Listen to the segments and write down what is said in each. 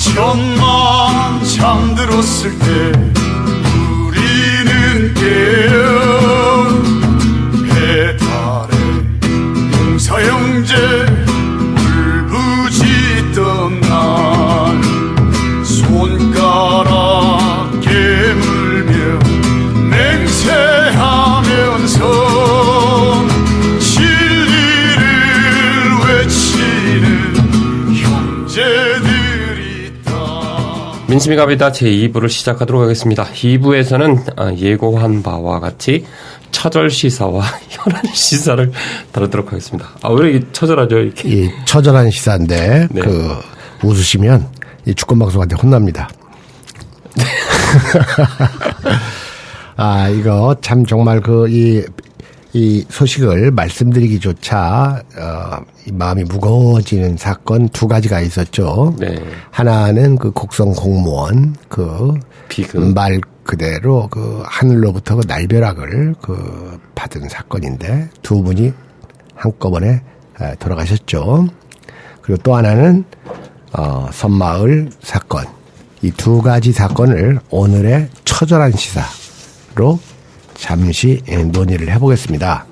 삼천만 잠들었을 때 우리는 깨어 배달의 용사 형제 울부짖던 날 손가락 깨물며 맹세하면서 진리를 외치는 형제들. 민심이 갑니다. 제2부를 시작하도록 하겠습니다. 2부에서는 예고한 바와 같이 처절 시사와 현안 시사를 다루도록 하겠습니다. 왜 이렇게 처절하죠? 이렇게. 이 처절한 시사인데 네. 웃으시면 이 주권방송한테 혼납니다. 이거 참 정말 이 소식을 말씀드리기조차 이 마음이 무거워지는 사건 두 가지가 있었죠. 네. 하나는 그 곡성 공무원 비극. 말 그대로 하늘로부터 날벼락을 받은 사건인데 두 분이 한꺼번에 돌아가셨죠. 그리고 또 하나는 섬마을 사건. 이 두 가지 사건을 오늘의 처절한 시사로 잠시 논의를 해보겠습니다.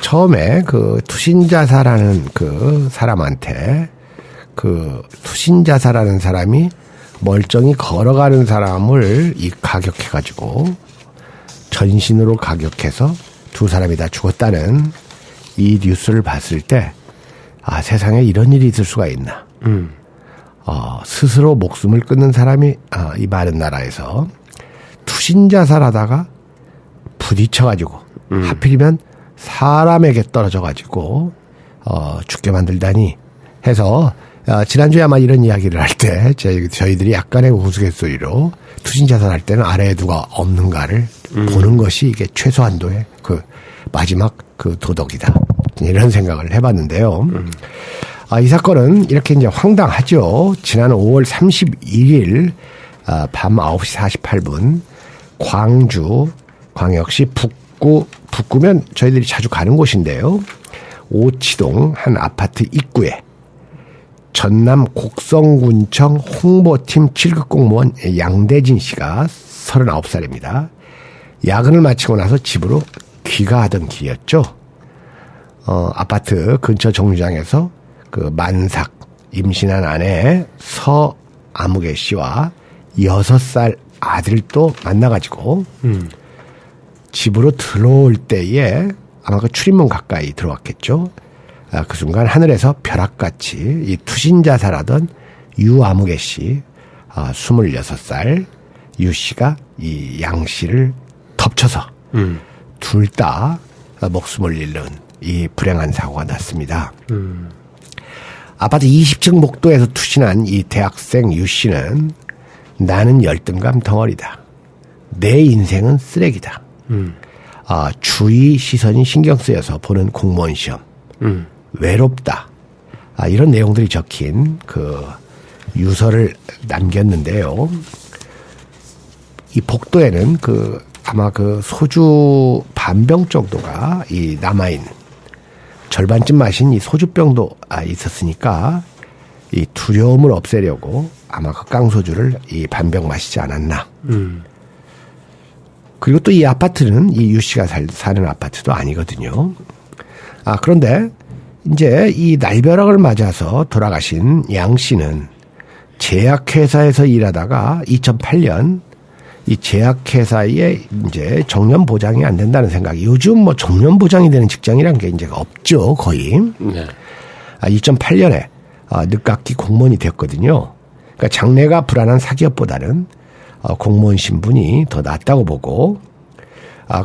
처음에 투신자사라는 사람한테 투신자사라는 사람이 멀쩡히 걸어가는 사람을 가격해가지고 전신으로 가격해서 두 사람이 다 죽었다는 이 뉴스를 봤을 때 세상에 이런 일이 있을 수가 있나. 스스로 목숨을 끊는 사람이 이 많은 나라에서 투신자살하다가 부딪혀가지고 하필이면 사람에게 떨어져가지고 죽게 만들다니 해서 지난주에 아마 이런 이야기를 할 때 저희들이 약간의 우스갯소리로 투신자살할 때는 아래에 누가 없는가를 보는 것이 이게 최소한도의 마지막 도덕이다 이런 생각을 해봤는데요. 이 사건은 이렇게 이제 황당하죠. 지난 5월 31일 밤 9시 48분 광주 광역시 북구면 저희들이 자주 가는 곳인데요. 오치동 한 아파트 입구에 전남 곡성군청 홍보팀 7급 공무원 양대진 씨가 39살입니다. 야근을 마치고 나서 집으로 귀가하던 길이었죠. 아파트 근처 정류장에서 만삭 임신한 아내 서아무개 씨와 6살 아들을 또 만나가지고 집으로 들어올 때에 아마 출입문 가까이 들어왔겠죠. 그 순간 하늘에서 벼락같이 이 투신자살하던 유아무개 씨 26살 유 씨가 이 양 씨를 덮쳐서 둘 다 목숨을 잃는 이 불행한 사고가 났습니다. 아파트 20층 목도에서 투신한 이 대학생 유 씨는 나는 열등감 덩어리다. 내 인생은 쓰레기다. 주위 시선이 신경 쓰여서 보는 공무원 시험. 외롭다. 이런 내용들이 적힌 유서를 남겼는데요. 이 복도에는 아마 소주 반병 정도가 이 남아있는 절반쯤 마신 이 소주병도 있었으니까 이 두려움을 없애려고 아마 깡소주를 이 반병 마시지 않았나. 그리고 또 이 아파트는 이 유 씨가 사는 아파트도 아니거든요. 그런데 이제 이 날벼락을 맞아서 돌아가신 양 씨는 제약회사에서 일하다가 2008년 이 제약회사에 이제 정년 보장이 안 된다는 생각이 요즘 정년 보장이 되는 직장이란 게 이제 없죠, 거의. 네. 2008년에 늦깎이 공무원이 됐거든요. 그러니까 장래가 불안한 사기업보다는 공무원 신분이 더 낫다고 보고,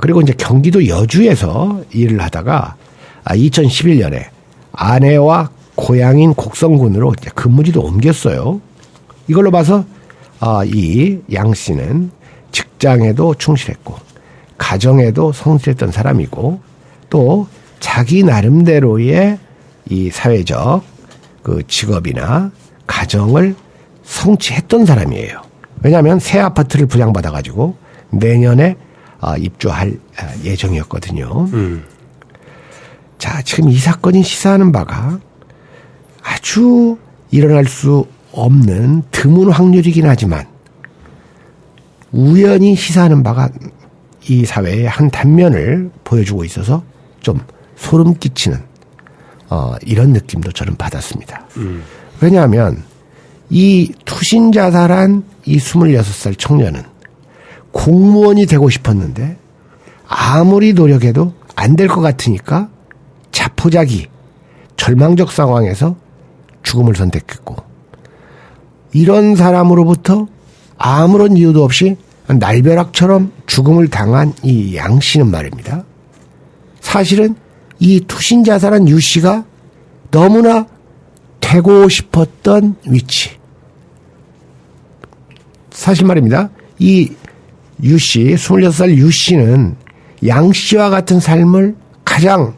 그리고 이제 경기도 여주에서 일을 하다가 2011년에 아내와 고향인 곡성군으로 이제 근무지도 옮겼어요. 이걸로 봐서 이 양 씨는 직장에도 충실했고 가정에도 성실했던 사람이고 또 자기 나름대로의 이 사회적 직업이나 가정을 성취했던 사람이에요. 왜냐하면 새 아파트를 분양받아가지고 내년에 입주할 예정이었거든요. 자, 지금 이 사건이 시사하는 바가 아주 일어날 수 없는 드문 확률이긴 하지만 우연히 시사하는 바가 이 사회의 한 단면을 보여주고 있어서 좀 소름 끼치는 이런 느낌도 저는 받았습니다. 왜냐하면 이 투신 자살한 이 26살 청년은 공무원이 되고 싶었는데 아무리 노력해도 안 될 것 같으니까 자포자기 절망적 상황에서 죽음을 선택했고 이런 사람으로부터 아무런 이유도 없이 날벼락처럼 죽음을 당한 이 양 씨는 말입니다. 사실은 이 투신 자살한 유 씨가 너무나 되고 싶었던 위치. 사실 말입니다. 이 유 씨, 26살 유 씨는 양 씨와 같은 삶을 가장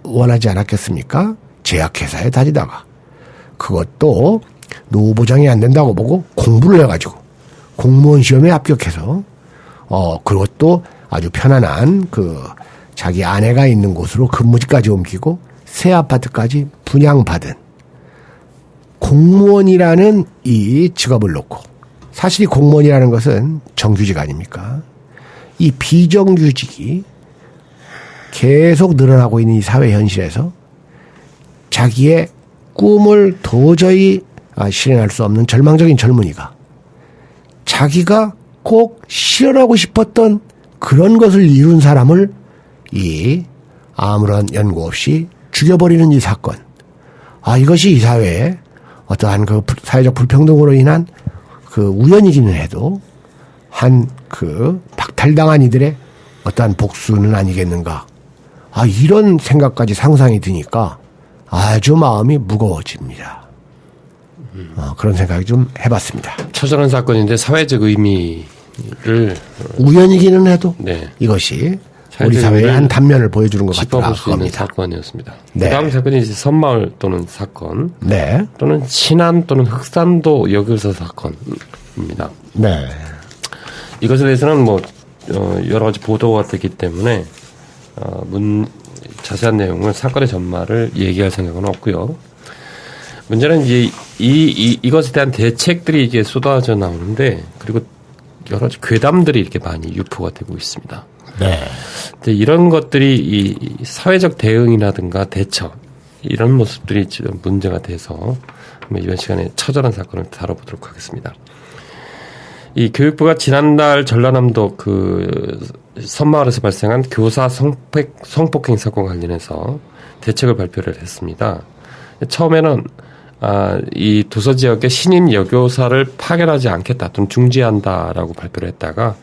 원하지 않았겠습니까? 제약회사에 다니다가 그것도 노후 보장이 안 된다고 보고 공부를 해가지고 공무원 시험에 합격해서 그것도 아주 편안한 자기 아내가 있는 곳으로 근무지까지 옮기고 새 아파트까지 분양받은 공무원이라는 이 직업을 놓고 사실 이 공무원이라는 것은 정규직 아닙니까? 이 비정규직이 계속 늘어나고 있는 이 사회 현실에서 자기의 꿈을 도저히 실현할 수 없는 절망적인 젊은이가 자기가 꼭 실현하고 싶었던 그런 것을 이룬 사람을 이 아무런 연고 없이 죽여버리는 이 사건. 이것이 이 사회에 어떠한 사회적 불평등으로 인한 우연이기는 해도 박탈당한 이들의 어떠한 복수는 아니겠는가. 이런 생각까지 상상이 드니까 아주 마음이 무거워집니다. 그런 생각이 좀 해봤습니다. 처절한 사건인데 사회적 의미를 우연이기는 해도 네. 이것이 우리 사회의 한 단면을 보여주는 것 같다. 짚어볼 수 있는 사건이었습니다. 네. 그다음 사건이 이제 선마을 또는 사건, 네. 또는 신안 또는 흑산도 여교사 사건입니다. 네. 이것에 대해서는 여러 가지 보도가 되기 때문에 자세한 내용을 사건의 전말을 얘기할 생각은 없고요. 문제는 이제 이것에 대한 대책들이 이게 쏟아져 나오는데 그리고 여러 가지 괴담들이 이렇게 많이 유포가 되고 있습니다. 네. 근데 이런 것들이 이 사회적 대응이라든가 대처 이런 모습들이 지금 문제가 돼서 이번 시간에 처절한 사건을 다뤄보도록 하겠습니다. 이 교육부가 지난달 전라남도 선마을에서 발생한 교사 성폭행 사건 관련해서 대책을 발표를 했습니다. 처음에는 이 도서 지역에 신임 여교사를 파견하지 않겠다 또는 중지한다라고 발표를 했다가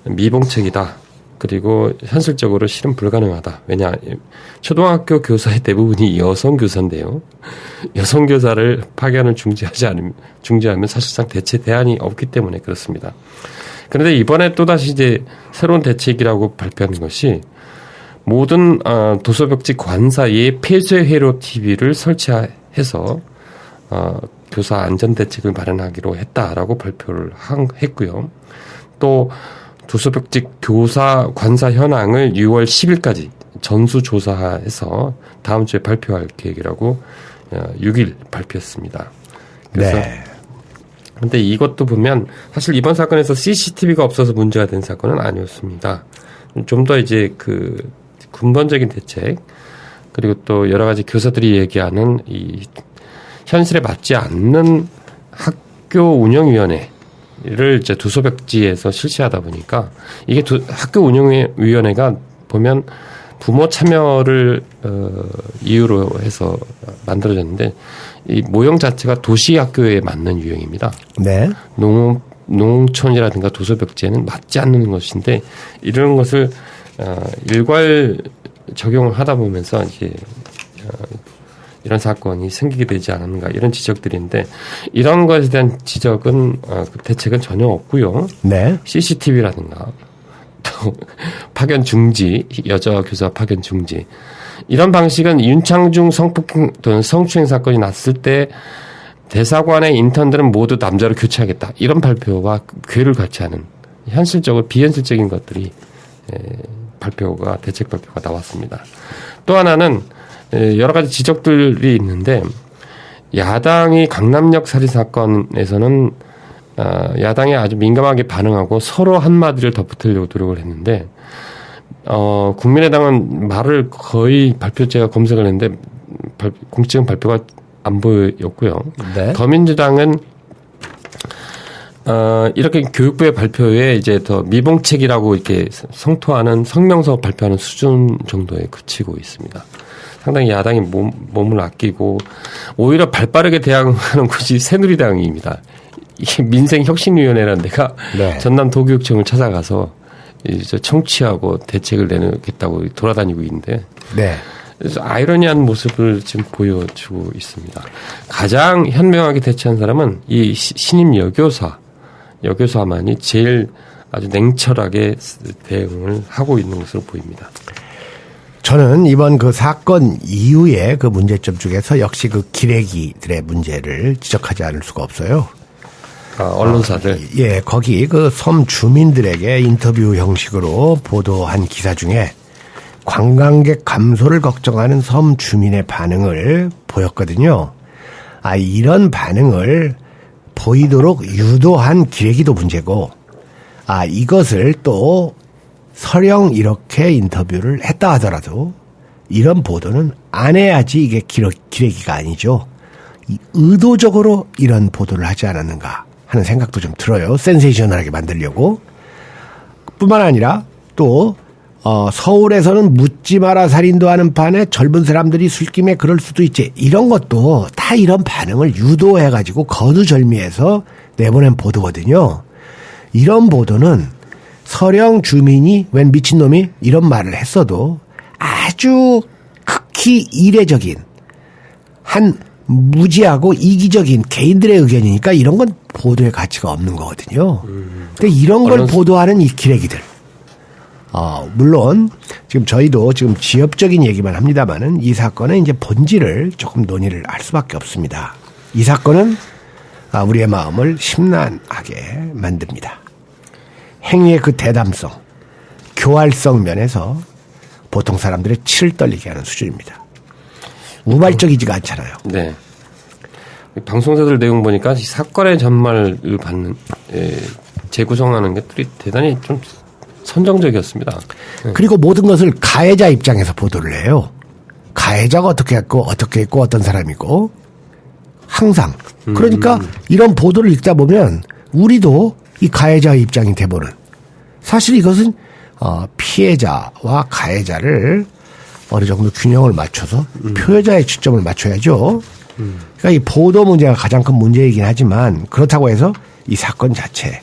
미봉책이다. 그리고 현실적으로 실현 불가능하다. 왜냐 초등학교 교사의 대부분이 여성 교사인데요. 여성 교사를 파견을 중지하면 사실상 대체 대안이 없기 때문에 그렇습니다. 그런데 이번에 또다시 이제 새로운 대책이라고 발표하는 것이 모든 도서벽지 관사에 폐쇄 회로 TV를 설치해서 교사 안전 대책을 마련하기로 했다라고 발표를 했고요. 또 도서벽지 교사 관사 현황을 6월 10일까지 전수조사해서 다음 주에 발표할 계획이라고 6일 발표했습니다. 그래서 네. 근데 이것도 보면 사실 이번 사건에서 CCTV가 없어서 문제가 된 사건은 아니었습니다. 좀 더 이제 근본적인 대책 그리고 또 여러 가지 교사들이 얘기하는 이 현실에 맞지 않는 학교 운영위원회 를 이제 도서벽지에서 실시하다 보니까 이게 학교 운영위원회가 보면 부모 참여를 이유로 해서 만들어졌는데 이 모형 자체가 도시 학교에 맞는 유형입니다. 네. 농촌이라든가 도서벽지에는 맞지 않는 것인데 이런 것을 일괄 적용을 하다 보면서 이게 이런 사건이 생기게 되지 않았는가 이런 지적들인데 이런 것에 대한 지적은 대책은 전혀 없고요. 네. CCTV라든가 또 파견 중지, 여자 교사 파견 중지 이런 방식은 윤창중 성폭행 또는 성추행 사건이 났을 때 대사관의 인턴들은 모두 남자로 교체하겠다 이런 발표와 궤를 같이 하는 현실적으로 비현실적인 것들이 대책 발표가 나왔습니다. 또 하나는 여러 가지 지적들이 있는데 야당이 강남역 살인 사건에서는 야당이 아주 민감하게 반응하고 서로 한마디를 덧붙이려고 노력을 했는데 국민의당은 말을 거의 제가 검색을 했는데 공식적인 발표가 안 보였고요. 네. 더민주당은 이렇게 교육부의 발표에 이제 더 미봉책이라고 이렇게 성토하는 성명서 발표하는 수준 정도에 그치고 있습니다. 상당히 야당이 몸을 아끼고 오히려 발빠르게 대응하는 곳이 새누리당입니다. 이게 민생혁신위원회라는 데가 네. 전남 도교육청을 찾아가서 이제 청취하고 대책을 내놓겠다고 돌아다니고 있는데 네. 그래서 아이러니한 모습을 지금 보여주고 있습니다. 가장 현명하게 대처한 사람은 이 신임 여교사만이 제일 아주 냉철하게 대응을 하고 있는 것으로 보입니다. 저는 이번 그 사건 이후에 그 문제점 중에서 역시 그 기레기들의 문제를 지적하지 않을 수가 없어요. 언론사들. 예, 거기 그 섬 주민들에게 인터뷰 형식으로 보도한 기사 중에 관광객 감소를 걱정하는 섬 주민의 반응을 보였거든요. 이런 반응을 보이도록 유도한 기레기도 문제고, 이것을 또 설령 이렇게 인터뷰를 했다 하더라도 이런 보도는 안 해야지 이게 기레기가 아니죠. 의도적으로 이런 보도를 하지 않았는가 하는 생각도 좀 들어요. 센세이셔널하게 만들려고. 뿐만 아니라 또 서울에서는 묻지 마라 살인도 하는 판에 젊은 사람들이 술김에 그럴 수도 있지. 이런 것도 다 이런 반응을 유도해가지고 거두절미해서 내보낸 보도거든요. 이런 보도는 서령 주민이 웬 미친놈이 이런 말을 했어도 아주 극히 이례적인 한 무지하고 이기적인 개인들의 의견이니까 이런 건 보도의 가치가 없는 거거든요. 근데 이런 걸 보도하는 이 기레기들. 물론 지금 저희도 지금 지엽적인 얘기만 합니다만은 이 사건의 이제 본질을 조금 논의를 할 수밖에 없습니다. 이 사건은 우리의 마음을 심란하게 만듭니다. 행위의 그 대담성, 교활성 면에서 보통 사람들의 치를 떨리게 하는 수준입니다. 우발적이지가 않잖아요. 네. 방송사들 내용 보니까 이 사건의 전말을 재구성하는 것들이 대단히 좀 선정적이었습니다. 네. 그리고 모든 것을 가해자 입장에서 보도를 해요. 가해자가 어떻게 했고 어떤 사람이고 항상. 그러니까 이런 보도를 읽다 보면 우리도 이 가해자의 입장이 돼보는. 사실 이것은 피해자와 가해자를 어느 정도 균형을 맞춰서 표해자의 초점을 맞춰야죠. 그러니까 이 보도 문제가 가장 큰 문제이긴 하지만 그렇다고 해서 이 사건 자체에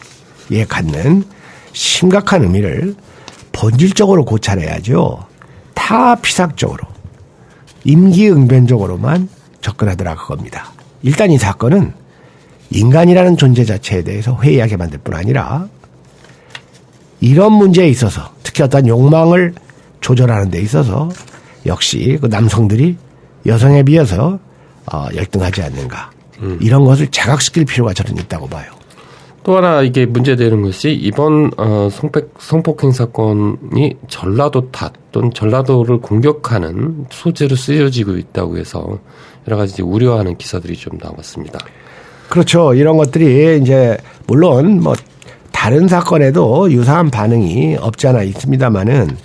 갖는 심각한 의미를 본질적으로 고찰해야죠. 다 피상적으로 임기응변적으로만 접근하더라 그겁니다. 일단 이 사건은 인간이라는 존재 자체에 대해서 회의하게 만들 뿐 아니라 이런 문제에 있어서 특히 어떤 욕망을 조절하는 데 있어서 역시 그 남성들이 여성에 비해서 열등하지 않는가. 이런 것을 자각시킬 필요가 저는 있다고 봐요. 또 하나 이게 문제되는 것이 이번 성폭행 사건이 전라도 탓 또는 전라도를 공격하는 소재로 쓰여지고 있다고 해서 여러 가지 우려하는 기사들이 좀 나왔습니다. 그렇죠. 이런 것들이 이제 물론 뭐 다른 사건에도 유사한 반응이 없지 않아 있습니다만은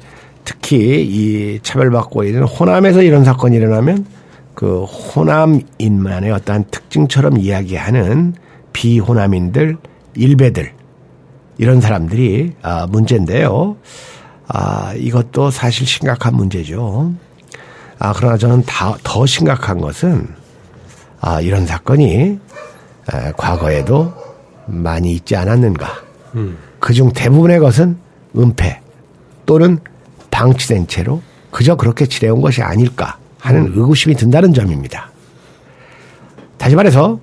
특히 이 차별받고 있는 호남에서 이런 사건이 일어나면 그 호남인만의 어떠한 특징처럼 이야기하는 비호남인들, 일베들 이런 사람들이 문제인데요. 이것도 사실 심각한 문제죠. 그러나 저는 더 심각한 것은 이런 사건이 과거에도 많이 있지 않았는가. 그중 대부분의 것은 은폐 또는 방치된 채로 그저 그렇게 지내온 것이 아닐까 하는 의구심이 든다는 점입니다. 다시 말해서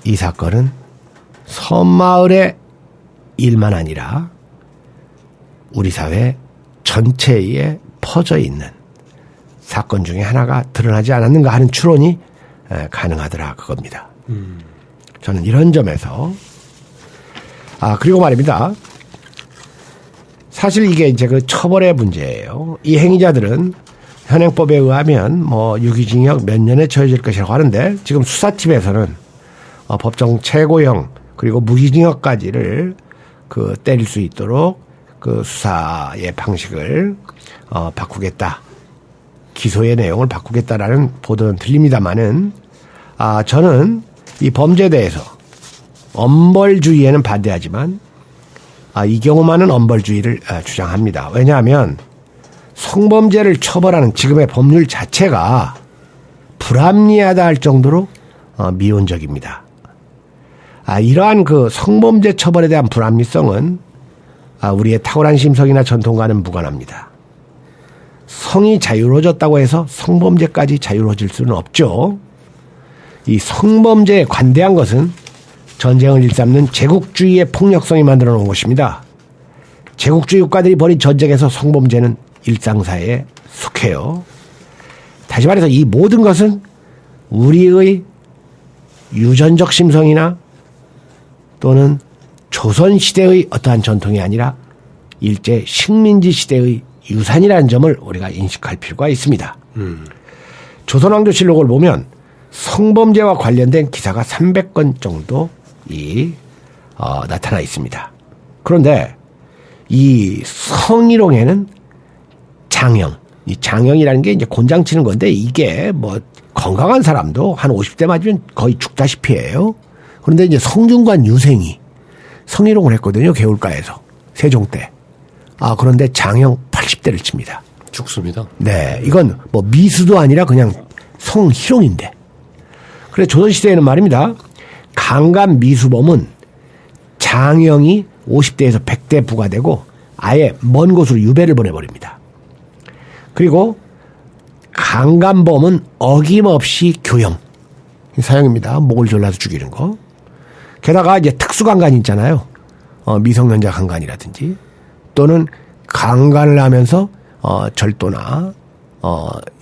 이 사건은 섬마을의 일만 아니라 우리 사회 전체에 퍼져 있는 사건 중에 하나가 드러나지 않았는가 하는 추론이 가능하더라 그겁니다. 저는 이런 점에서 그리고 말입니다. 사실 이게 이제 그 처벌의 문제예요. 이 행위자들은 현행법에 의하면 뭐 유기징역 몇 년에 처해질 것이라고 하는데 지금 수사팀에서는 법정 최고형 그리고 무기징역까지를 그 때릴 수 있도록 그 수사의 방식을 바꾸겠다. 기소의 내용을 바꾸겠다라는 보도는 들립니다만은 저는 이 범죄에 대해서 엄벌주의에는 반대하지만 이 경우만은 엄벌주의를 주장합니다. 왜냐하면 성범죄를 처벌하는 지금의 법률 자체가 불합리하다 할 정도로 미온적입니다. 이러한 그 성범죄 처벌에 대한 불합리성은 우리의 탁월한 심성이나 전통과는 무관합니다. 성이 자유로워졌다고 해서 성범죄까지 자유로워질 수는 없죠. 이 성범죄에 관대한 것은 전쟁을 일삼는 제국주의의 폭력성이 만들어 놓은 것입니다. 제국주의 국가들이 벌인 전쟁에서 성범죄는 일상사회에 속해요. 다시 말해서 이 모든 것은 우리의 유전적 심성이나 또는 조선시대의 어떠한 전통이 아니라 일제 식민지 시대의 유산이라는 점을 우리가 인식할 필요가 있습니다. 조선왕조실록을 보면 성범죄와 관련된 기사가 300건 정도 나타나 있습니다. 그런데 이 성희롱에는 장형, 이 장형이라는 게 이제 곤장 치는 건데 이게 뭐 건강한 사람도 한 50대 맞으면 거의 죽다시피 해요. 그런데 이제 성균관 유생이 성희롱을 했거든요. 개울가에서. 세종 때. 그런데 장형 80대를 칩니다. 죽습니다. 네. 이건 뭐 미수도 아니라 그냥 성희롱인데. 그래 조선시대에는 말입니다. 강간 미수범은 장형이 50대에서 100대 부과되고 아예 먼 곳으로 유배를 보내버립니다. 그리고 강간범은 어김없이 교형. 사형입니다. 목을 졸라서 죽이는 거. 게다가 이제 특수강간 있잖아요. 미성년자 강간이라든지 또는 강간을 하면서 절도나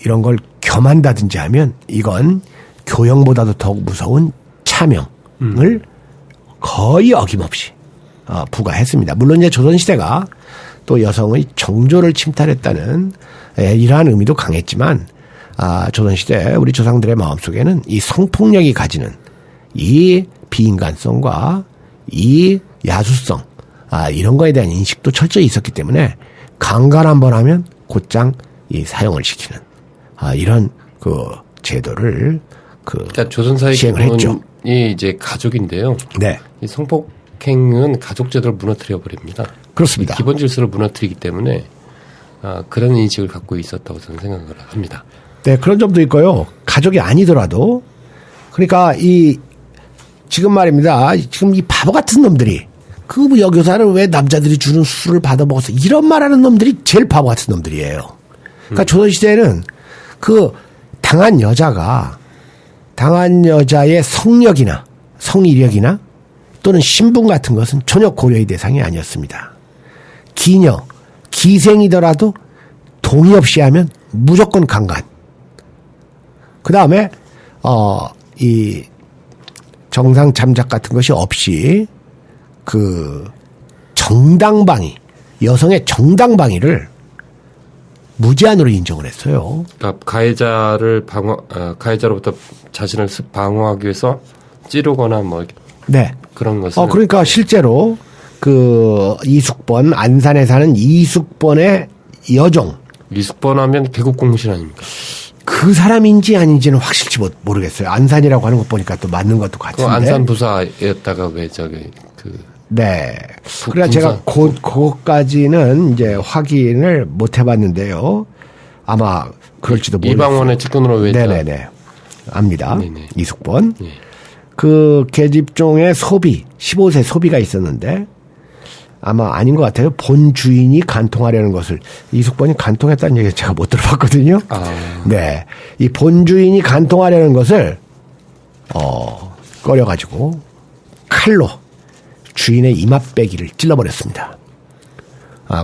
이런 걸 겸한다든지 하면 이건 교형보다도 더욱 무서운 차명을 거의 어김없이 부과했습니다. 물론 이제 조선시대가 또 여성의 정조를 침탈했다는 이러한 의미도 강했지만 조선시대 우리 조상들의 마음속에는 이 성폭력이 가지는 이 비인간성과 이 야수성 이런 거에 대한 인식도 철저히 있었기 때문에 강간 한번 하면 곧장 이 사형을 시키는 이런 그 제도를 그러니까 조선사회 시행을 했죠. 이 이제 가족인데요. 네. 이 성폭행은 가족 제도를 무너뜨려 버립니다. 그렇습니다. 기본 질서를 무너뜨리기 때문에 그런 인식을 갖고 있었다고 저는 생각을 합니다. 네, 그런 점도 있고요. 가족이 아니더라도 그러니까 지금 말입니다. 지금 이 바보 같은 놈들이 그 여교사를 왜 남자들이 주는 술을 받아 먹어서 이런 말하는 놈들이 제일 바보 같은 놈들이에요. 그러니까 조선시대에는 그 당한 여자의 성력이나 성이력이나 또는 신분 같은 것은 전혀 고려의 대상이 아니었습니다. 기녀, 기생이더라도 동의 없이 하면 무조건 강간. 그 다음에 이 정상 잠작 같은 것이 없이 그 정당방위, 여성의 정당방위를 무제한으로 인정을 했어요. 그러니까 가해자로부터 자신을 방어하기 위해서 찌르거나 뭐 네. 그런 것을. 그러니까 실제로 그 이숙번, 안산에 사는 이숙번의 여종. 이숙번 하면 개국공신 아닙니까? 그 사람인지 아닌지는 확실치 모르겠어요. 안산이라고 하는 것 보니까 또 맞는 것도 같은데. 그 안산 부사였다가 왜 네. 그래서 제가 그것까지는 이제 확인을 못 해봤는데요. 아마 그럴지도 모르겠어요. 이방원의 측근으로 왜? 네네네. 압니다. 네네. 이숙번. 네. 그 계집종의 소비, 15세 소비가 있었는데 아마 아닌 것 같아요. 본 주인이 간통하려는 것을 이숙번이 간통했다는 얘기를 제가 못 들어봤거든요. 네. 이 본 주인이 간통하려는 것을 꺼려가지고 칼로 주인의 이맛배기를 찔러버렸습니다.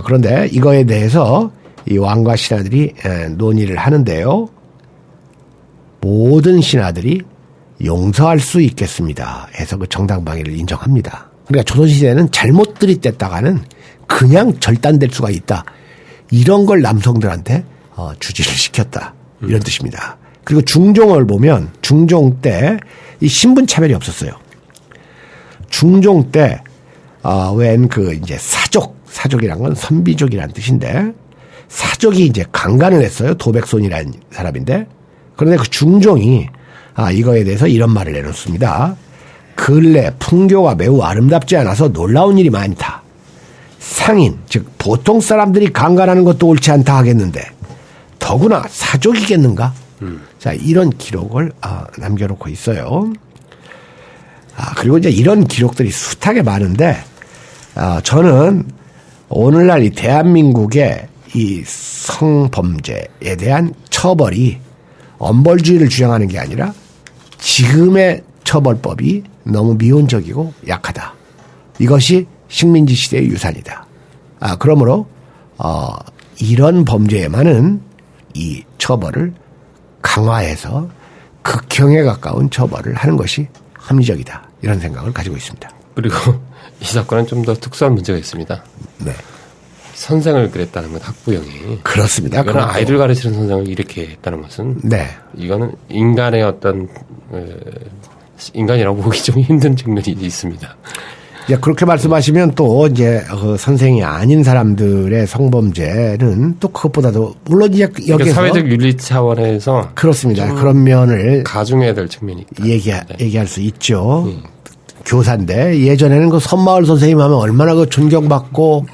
그런데 이거에 대해서 이 왕과 신하들이 논의를 하는데요. 모든 신하들이 용서할 수 있겠습니다 해서 그 정당방위를 인정합니다. 그러니까 조선시대는 잘못 들이댔다가는 그냥 절단될 수가 있다. 이런 걸 남성들한테 주지를 시켰다. 이런 뜻입니다. 그리고 중종을 보면 중종 때 이 신분 차별이 없었어요. 중종 때 웬 그 이제 사족이란 건 선비족이란 뜻인데 사족이 이제 강간을 했어요. 도백손이라는 사람인데 그런데 그 중종이 이거에 대해서 이런 말을 내놓습니다. 근래 풍교가 매우 아름답지 않아서 놀라운 일이 많다. 상인 즉 보통 사람들이 강간하는 것도 옳지 않다 하겠는데 더구나 사족이겠는가? 자 이런 기록을 남겨놓고 있어요. 그리고 이제 이런 기록들이 숱하게 많은데 저는 오늘날 이 대한민국의 이 성범죄에 대한 처벌이 엄벌주의를 주장하는 게 아니라 지금의 처벌법이 너무 미온적이고 약하다. 이것이 식민지 시대의 유산이다. 그러므로 이런 범죄에만은 이 처벌을 강화해서 극형에 가까운 처벌을 하는 것이 합리적이다. 이런 생각을 가지고 있습니다. 그리고 이 사건은 좀 더 특수한 문제가 있습니다. 네. 선생을 그랬다는 것, 학부형이. 그렇습니다. 이거는 아이들 가르치는 선생을 이렇게 했다는 것은. 네. 이거는 인간의 어떤, 인간이라고 보기 좀 힘든 측면이 있습니다. 이제 그렇게 말씀하시면 또 이제 그 선생이 아닌 사람들의 성범죄는 또 그것보다도 물론 이제 여기서 그러니까 사회적 윤리 차원에서 그렇습니다. 그런 면을 가중해야 될 측면이 있다. 얘기할 수 있죠. 교사인데 예전에는 그 섬마을 선생님 하면 얼마나 그 존경받고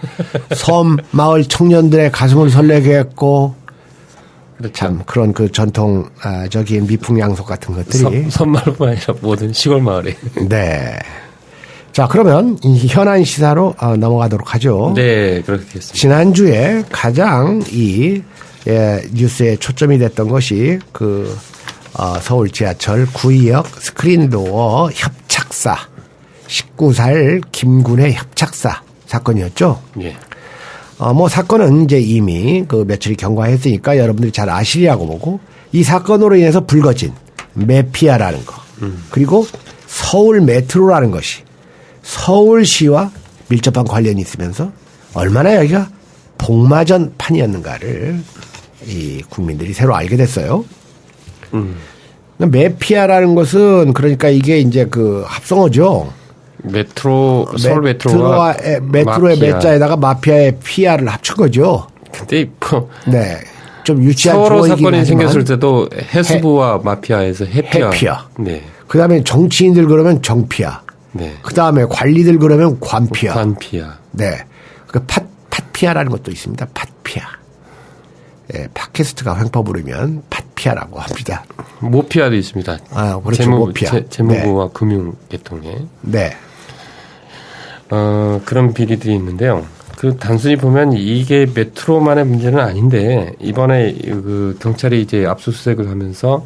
섬 마을 청년들의 가슴을 설레게 했고 그렇죠. 참 그런 그 전통적인 미풍양속 같은 것들이 섬마을뿐 아니라 모든 시골 마을에. 네. 자 그러면 이 현안 시사로 넘어가도록 하죠. 네, 그렇겠습니다. 지난주에 가장 뉴스에 초점이 됐던 것이 그 서울 지하철 구의역 스크린도어 협착사 19살 김군의 협착사 사건이었죠. 예. 뭐 사건은 이제 이미 그 며칠이 경과했으니까 여러분들이 잘 아시리라고 보고 이 사건으로 인해서 불거진 메피아라는 거 그리고 서울 메트로라는 것이 서울시와 밀접한 관련이 있으면서 얼마나 여기가 복마전 판이었는가를 이 국민들이 새로 알게 됐어요. 메피아라는 것은 그러니까 이게 이제 그 합성어죠. 서울 메트로와 메트로의 메자에다가 마피아의 피아를 합친 거죠. 근데 뭐 네. 좀 유치한 서로 주어이긴 사건이 하지만 생겼을 때도 해수부와 마피아에서 해피아. 네. 그다음에 정치인들 그러면 정피아. 네. 그다음에 관리들 그러면 관피아. 관피아. 네. 그 팟피아라는 것도 있습니다. 팟피아. 예, 팟캐스트가 횡포 부르면 팟피아라고 합니다. 모피아도 있습니다. 그렇죠. 모피아. 재무부와 금융계통에. 네. 그런 비리들이 있는데요. 그 단순히 보면 이게 메트로만의 문제는 아닌데 이번에 그 경찰이 이제 압수수색을 하면서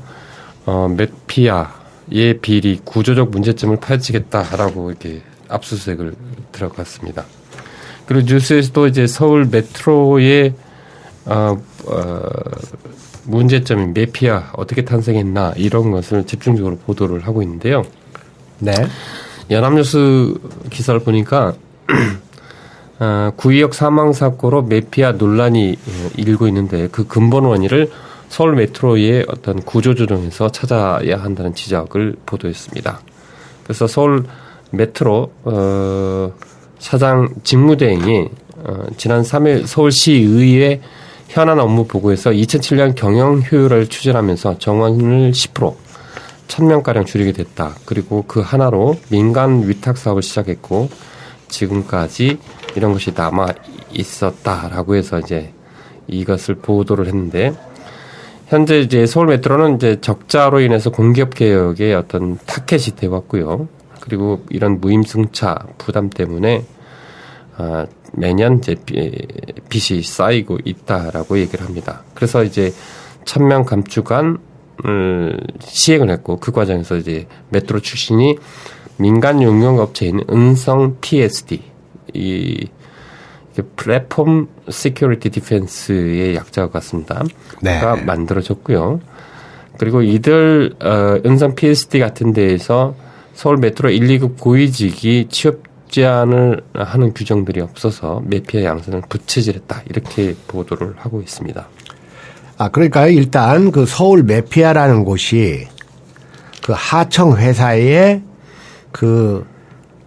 메피아의 비리 구조적 문제점을 파헤치겠다라고 이렇게 압수수색을 들어갔습니다. 그리고 뉴스에서도 이제 서울 메트로의 문제점인 메피아 어떻게 탄생했나 이런 것을 집중적으로 보도를 하고 있는데요. 네. 연합뉴스 기사를 보니까 구의역 사망 사고로 메피아 논란이 일고 있는데 그 근본 원인을 서울 메트로의 어떤 구조조정에서 찾아야 한다는 지적을 보도했습니다. 그래서 서울 메트로 사장 직무대행이 지난 3일 서울시의회 현안 업무 보고에서 2007년 경영 효율을 추진하면서 정원을 10% 1,000명가량 줄이게 됐다. 그리고 그 하나로 민간 위탁 사업을 시작했고 지금까지 이런 것이 남아 있었다라고 해서 이제 이것을 보도를 했는데 현재 이제 서울 메트로는 이제 적자로 인해서 공기업 개혁의 어떤 타켓이 되었고요. 그리고 이런 무임승차 부담 때문에 매년 이제 빚이 쌓이고 있다라고 얘기를 합니다. 그래서 이제 1,000명 감축안을 시행을 했고 그 과정에서 이제 메트로 출신이 민간 용역업체인 은성 PSD 이 플랫폼 시큐리티 디펜스의 약자와 같습니다. 네. 가 만들어졌고요. 그리고 이들 은성 PSD 같은 데에서 서울 메트로 1, 2급 고위직이 제한을 하는 규정들이 없어서 매피아 양산을 부채질했다 이렇게 보도를 하고 있습니다. 그러니까 일단 그 서울 매피아라는 곳이 그 하청 회사에 그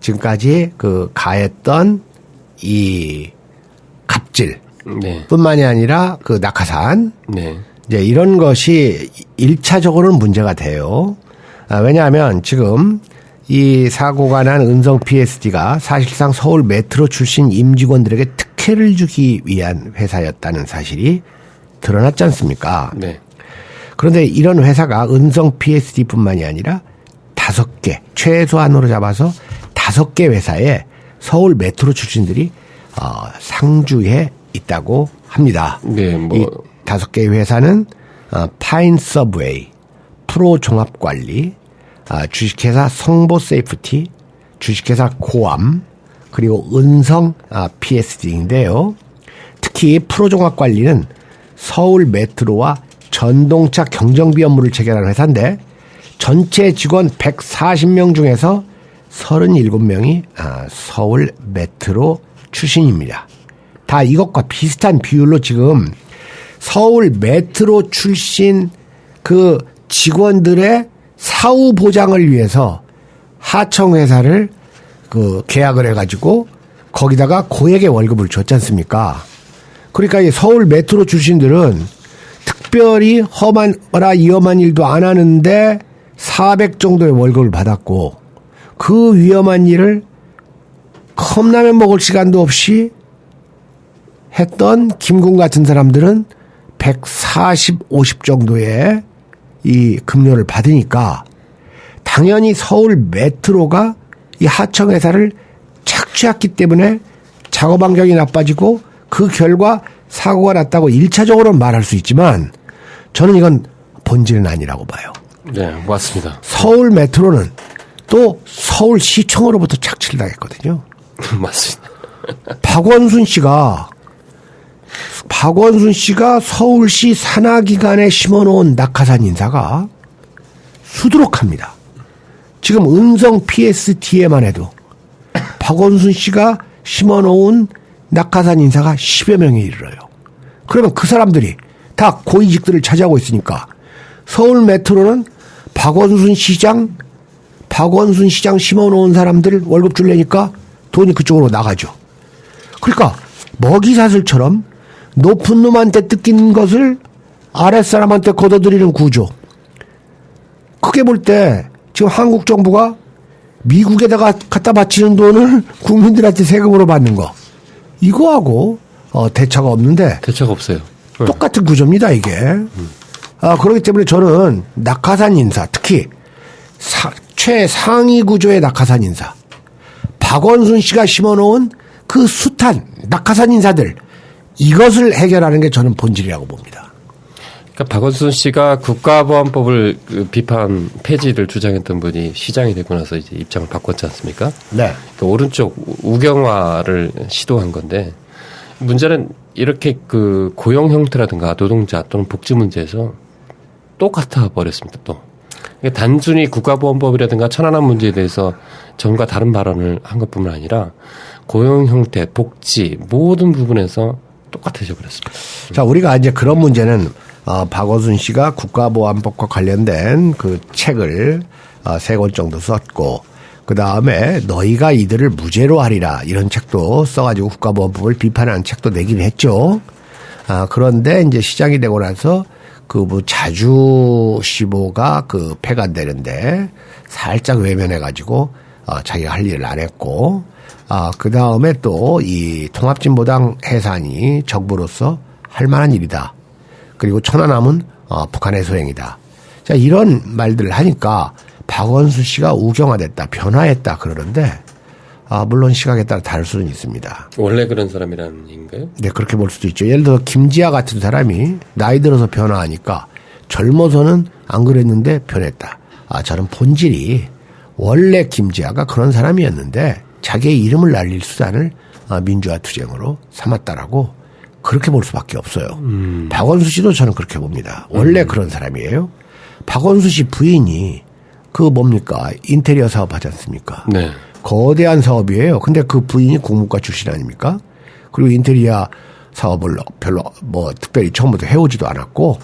지금까지 그 가했던 이 갑질 네. 뿐만이 아니라 그 낙하산 네. 이제 이런 것이 1차적으로는 문제가 돼요. 왜냐하면 지금 이 사고가 난 은성 PSD가 사실상 서울 메트로 출신 임직원들에게 특혜를 주기 위한 회사였다는 사실이 드러났지 않습니까? 네. 그런데 이런 회사가 은성 PSD뿐만이 아니라 5개, 최소한으로 잡아서 5개 회사에 서울 메트로 출신들이 상주해 있다고 합니다. 네, 이 5개의 회사는 파인 서브웨이, 프로 종합관리, 주식회사 성보 세이프티, 주식회사 고암, 그리고 은성 PSD인데요. 특히 프로 종합관리는 서울 메트로와 전동차 경정비 업무를 체결한 회사인데 전체 직원 140명 중에서 37명이 서울 메트로 출신입니다. 다 이것과 비슷한 비율로 지금 서울 메트로 출신 그 직원들의 사후 보장을 위해서 하청회사를 그 계약을 해가지고 거기다가 고액의 월급을 줬지 않습니까? 그러니까 이 서울 메트로 출신들은 특별히 험하거나 위험한 일도 안 하는데 400 정도의 월급을 받았고 그 위험한 일을 컵라면 먹을 시간도 없이 했던 김군 같은 사람들은 140, 50 정도의 이 급료를 받으니까 당연히 서울 메트로가 이 하청회사를 착취했기 때문에 작업 환경이 나빠지고 그 결과 사고가 났다고 1차적으로는 말할 수 있지만 저는 이건 본질은 아니라고 봐요. 네, 맞습니다. 서울 메트로는 또 서울시청으로부터 착취를 당했거든요. 맞습니다. 박원순 씨가 서울시 산하기관에 심어놓은 낙하산 인사가 수두룩합니다. 지금 은성 PSD에만 해도 박원순 씨가 심어놓은 낙하산 인사가 10여 명에 이르러요. 그러면 그 사람들이 다 고위직들을 차지하고 있으니까 서울 메트로는 박원순 시장 심어놓은 사람들 월급 줄래니까 돈이 그쪽으로 나가죠. 그러니까 먹이사슬처럼 높은 놈한테 뜯긴 것을 아랫사람한테 걷어들이는 구조. 크게 볼 때 지금 한국 정부가 미국에다가 갖다 바치는 돈을 국민들한테 세금으로 받는 거. 이거하고 대차가 없는데. 대차가 없어요. 똑같은 구조입니다, 이게. 그렇기 때문에 저는 낙하산 인사, 특히 최상위 구조의 낙하산 인사. 박원순 씨가 심어놓은 그 숱한 낙하산 인사들. 이것을 해결하는 게 저는 본질이라고 봅니다. 그러니까 박원순 씨가 국가보안법을 비판 폐지를 주장했던 분이 시장이 되고 나서 이제 입장을 바꿨지 않습니까? 네. 그 오른쪽 우경화를 시도한 건데 문제는 이렇게 그 고용 형태라든가 노동자 또는 복지 문제에서 똑같아 버렸습니다. 또 그러니까 단순히 국가보안법이라든가 천안함 문제에 대해서 전과 다른 발언을 한 것뿐만 아니라 고용 형태, 복지 모든 부분에서 똑같아져 버렸습니다. 자, 우리가 이제 그런 문제는 박원순 씨가 국가보안법과 관련된 그 책을 3권 정도 썼고 그 다음에 너희가 이들을 무죄로 하리라 이런 책도 써가지고 국가보안법을 비판하는 책도 내긴 했죠. 그런데 이제 시장이 되고 나서 그 뭐 자주시보가 그 폐간되는데 살짝 외면해가지고 자기가 할 일을 안 했고 그 다음에 또 이 통합진보당 해산이 정부로서 할 만한 일이다. 그리고 천안함은 북한의 소행이다. 자, 이런 말들을 하니까 박원순 씨가 우경화됐다, 변화했다 그러는데 물론 시각에 따라 다를 수는 있습니다. 원래 그런 사람이라는 얘기인가요? 네, 그렇게 볼 수도 있죠. 예를 들어 김지아 같은 사람이 나이 들어서 변화하니까 젊어서는 안 그랬는데 변했다. 저는 본질이 원래 김지아가 그런 사람이었는데 자기의 이름을 날릴 수단을 민주화 투쟁으로 삼았다라고 그렇게 볼 수밖에 없어요. 박원순 씨도 저는 그렇게 봅니다. 원래 그런 사람이에요. 박원순 씨 부인이 그 뭡니까 인테리어 사업 하지 않습니까? 네. 거대한 사업이에요. 근데 그 부인이 국무과 출신 아닙니까? 그리고 인테리어 사업을 별로 뭐 특별히 처음부터 해오지도 않았고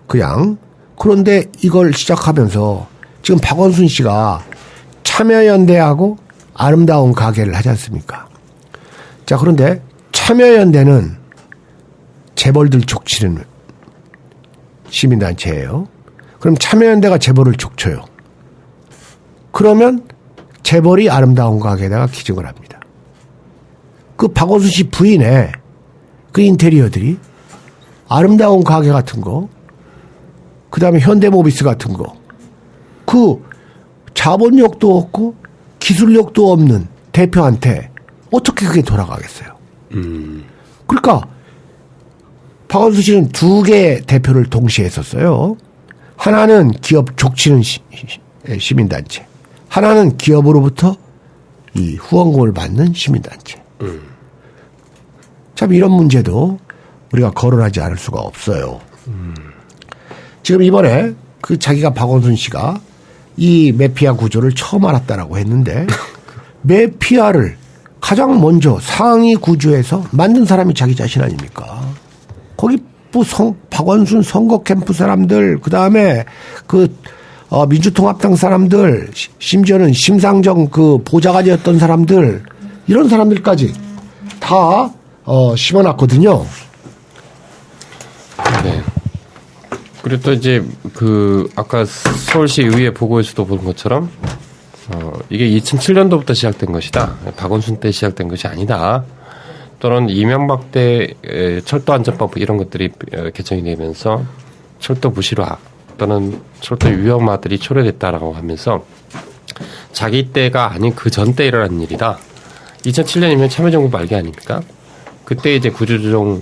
그냥 그런데 이걸 시작하면서 지금 박원순 씨가 참여연대하고 아름다운 가게를 하지 않습니까? 자, 그런데 참여연대는 재벌들 족치는 시민단체예요. 그럼 참여연대가 재벌을 족쳐요. 그러면 재벌이 아름다운 가게에다가 기증을 합니다. 그 박원순 씨 부인의 그 인테리어들이 아름다운 가게 같은 거, 그 다음에 현대모비스 같은 거, 그 자본력도 없고 기술력도 없는 대표한테 어떻게 그게 돌아가겠어요? 그러니까 박원순 씨는 두 개의 대표를 동시에 했었어요. 하나는 기업 족치는 시민단체, 하나는 기업으로부터 이 후원금을 받는 시민단체. 참 이런 문제도 우리가 거론하지 않을 수가 없어요. 지금 이번에 그 자기가 박원순 씨가 이 매피아 구조를 처음 알았다라고 했는데 매피아를 가장 먼저 상위 구조에서 만든 사람이 자기 자신 아닙니까? 거기 뭐 박원순 선거 캠프 사람들, 그 다음에 민주통합당 사람들, 심지어는 심상정 그 보좌관이었던 사람들, 이런 사람들까지 다 심어놨거든요. 네. 그리고 또 이제 아까 서울시 의회 보고에서도 본 것처럼 이게 2007년도부터 시작된 것이다. 박원순 때 시작된 것이 아니다. 또는 이명박 때 철도안전법 이런 것들이 개정이 되면서 철도 부실화 또는 철도 위험화들이 초래됐다라고 하면서 자기 때가 아닌 그 전 때 일어난 일이다. 2007년이면 참여정부 말기 아닙니까? 그때 이제 구조조정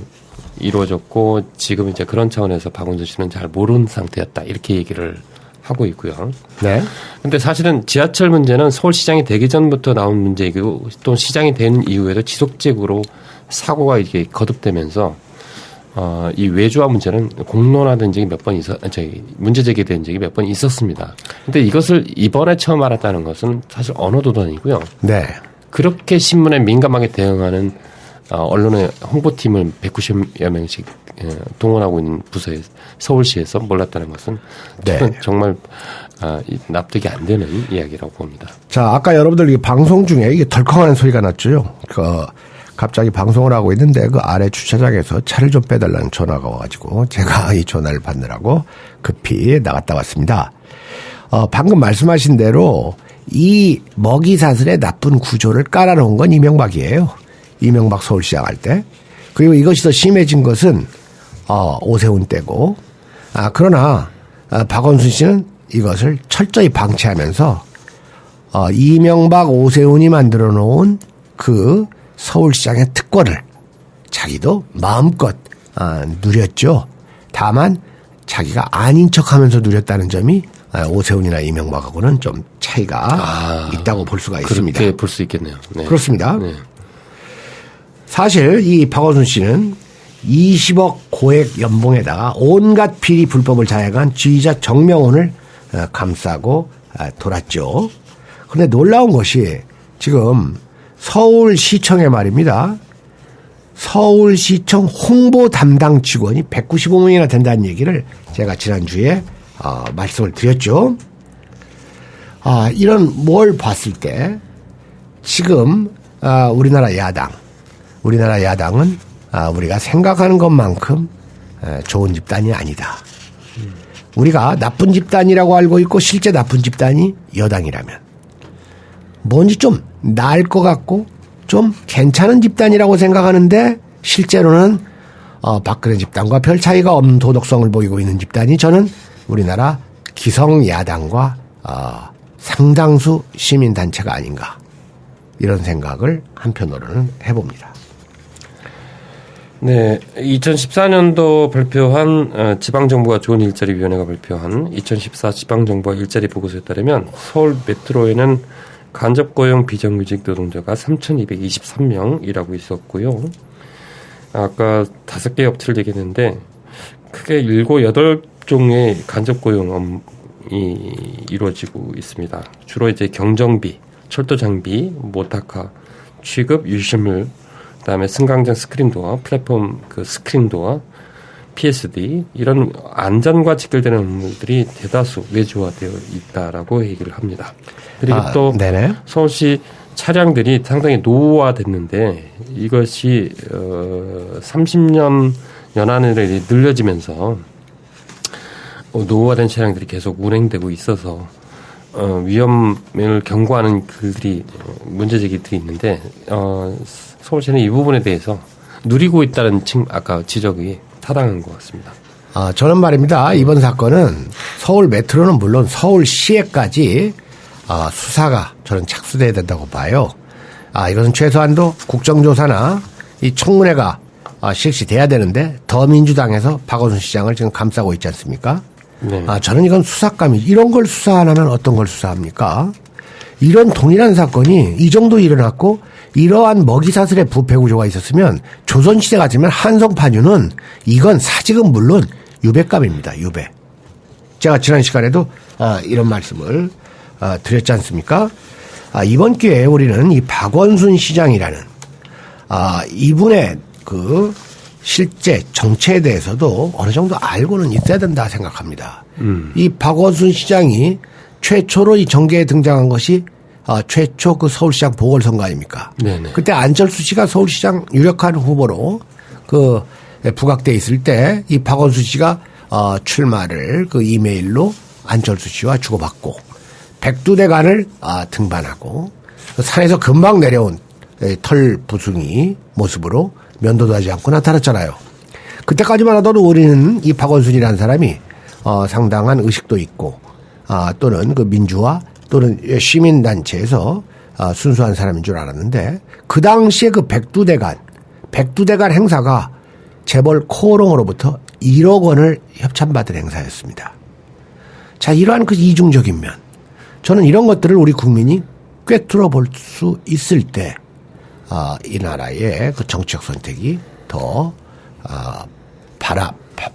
이루어졌고 지금 이제 그런 차원에서 박원순 씨는 잘 모르는 상태였다. 이렇게 얘기를 하고 있고요. 네. 근데 사실은 지하철 문제는 서울시장이 되기 전부터 나온 문제이고 또 시장이 된 이후에도 지속적으로 사고가 이게 거듭되면서 이 외주화 문제는 공론화된 적이 몇 번 문제 제기된 적이 몇 번 있었습니다. 근데 이것을 이번에 처음 알았다는 것은 사실 언어도도 아니고요. 네. 그렇게 신문에 민감하게 대응하는 언론의 홍보팀을 190여 명씩 동원하고 있는 부서에 서울시에서 몰랐다는 것은 네. 정말 납득이 안 되는 이야기라고 봅니다. 자, 아까 여러분들 이 방송 중에 이게 덜컹하는 소리가 났죠. 갑자기 방송을 하고 있는데 그 아래 주차장에서 차를 좀 빼달라는 전화가 와가지고 제가 이 전화를 받느라고 급히 나갔다 왔습니다. 방금 말씀하신 대로 이 먹이사슬의 나쁜 구조를 깔아놓은 건 이명박이에요. 이명박 서울시장 할 때. 그리고 이것이 더 심해진 것은 오세훈 때고. 그러나 박원순 씨는 이것을 철저히 방치하면서 이명박 오세훈이 만들어 놓은 그 서울시장의 특권을 자기도 마음껏 누렸죠. 다만 자기가 아닌 척하면서 누렸다는 점이 오세훈이나 이명박하고는 좀 차이가 있다고 볼 수가 있습니다. 그렇게 볼 수 있겠네요. 네. 그렇습니다. 네. 사실 이 박원순 씨는 20억 고액 연봉에다가 온갖 비리 불법을 자행한 지휘자 정명훈을 감싸고 돌았죠. 그런데 놀라운 것이 지금 서울시청에 말입니다. 서울시청 홍보 담당 직원이 195명이나 된다는 얘기를 제가 지난주에 말씀을 드렸죠. 이런 뭘 봤을 때 지금 우리나라 야당은 우리가 생각하는 것만큼 좋은 집단이 아니다. 우리가 나쁜 집단이라고 알고 있고 실제 나쁜 집단이 여당이라면 뭔지 좀 나을 것 같고 좀 괜찮은 집단이라고 생각하는데 실제로는 박근혜 집단과 별 차이가 없는 도덕성을 보이고 있는 집단이 저는 우리나라 기성 야당과 상당수 시민단체가 아닌가 이런 생각을 한편으로는 해봅니다. 네, 2014년도 발표한 지방정부가 좋은 일자리위원회가 발표한 2014 지방정부와 일자리 보고서에 따르면 서울 메트로에는 간접고용 비정규직 노동자가 3,223명이라고 있었고요. 아까 5개 업체를 얘기했는데 크게 7, 8종의 간접고용이 이루어지고 있습니다. 주로 이제 경정비, 철도 장비, 모타카, 취급, 유실물, 그다음에 승강장 스크린 도어, 플랫폼 그 스크린 도어, PSD 이런 안전과 직결되는 업무들이 대다수 외주화되어 있다라고 얘기를 합니다. 그리고 또 네네. 서울시 차량들이 상당히 노후화됐는데 이것이 30년 연한으로 늘려지면서 노후화된 차량들이 계속 운행되고 있어서 위험을 경고하는 글들이 문제 제기들이 있는데 서울시는 이 부분에 대해서 누리고 있다는 아까 지적이 타당한 것 같습니다. 저는 말입니다. 이번 사건은 서울 메트로는 물론 서울시에까지 수사가 저는 착수돼야 된다고 봐요. 이것은 최소한도 국정조사나 이 청문회가 실시돼야 되는데 더민주당에서 박원순 시장을 지금 감싸고 있지 않습니까? 네. 저는 이건 수사감이 이런 걸 수사 안 하면 어떤 걸 수사합니까? 이런 동일한 사건이 이 정도 일어났고 이러한 먹이사슬의 부패 구조가 있었으면 조선시대 같으면 한성판유는 이건 사직은 물론 유배감입니다. 유배. 제가 지난 시간에도 이런 말씀을 드렸지 않습니까? 이번 기회에 우리는 이 박원순 시장이라는 이분의 그 실제 정체에 대해서도 어느 정도 알고는 있어야 된다 생각합니다. 이 박원순 시장이 최초로 이 정계에 등장한 것이 최초 그 서울시장 보궐선거 아닙니까? 네네. 그때 안철수 씨가 서울시장 유력한 후보로 그 부각돼 있을 때 이 박원순 씨가 출마를 그 이메일로 안철수 씨와 주고받고 백두대간을 등반하고 산에서 금방 내려온 털 부숭이 모습으로 면도도 하지 않고 나타났잖아요. 그때까지만 하더라도 우리는 이 박원순이라는 사람이 상당한 의식도 있고 또는 그 민주화 또는 시민단체에서 순수한 사람인 줄 알았는데 그 당시에 그 백두대간 행사가 재벌 코오롱으로부터 1억 원을 협찬받은 행사였습니다. 자, 이러한 그 이중적인 면 저는 이런 것들을 우리 국민이 꿰뚫어 볼 수 있을 때 이 나라의 그 정치적 선택이 더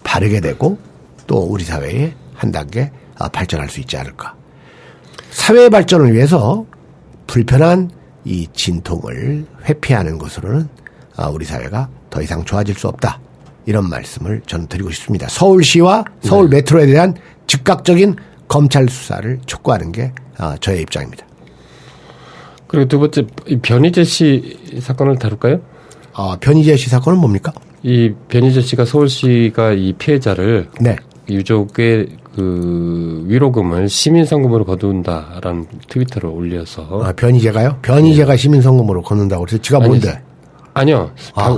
바르게 되고 또 우리 사회에 한 단계 발전할 수 있지 않을까. 사회의 발전을 위해서 불편한 이 진통을 회피하는 것으로는 우리 사회가 더 이상 좋아질 수 없다. 이런 말씀을 저는 드리고 싶습니다. 서울시와 서울 메트로에 대한 즉각적인 검찰 수사를 촉구하는 게 저의 입장입니다. 그리고 두 번째 변희재 씨 사건을 다룰까요? 변희재 씨 사건은 뭡니까? 이 변희재 씨가 서울시가 이 피해자를 네. 유족의 그 위로금을 시민성금으로 거둔다라는 트위터를 올려서 변희재가요? 변희재가 시민성금으로 걷는다고 그래서 지가 뭔데? 아니요.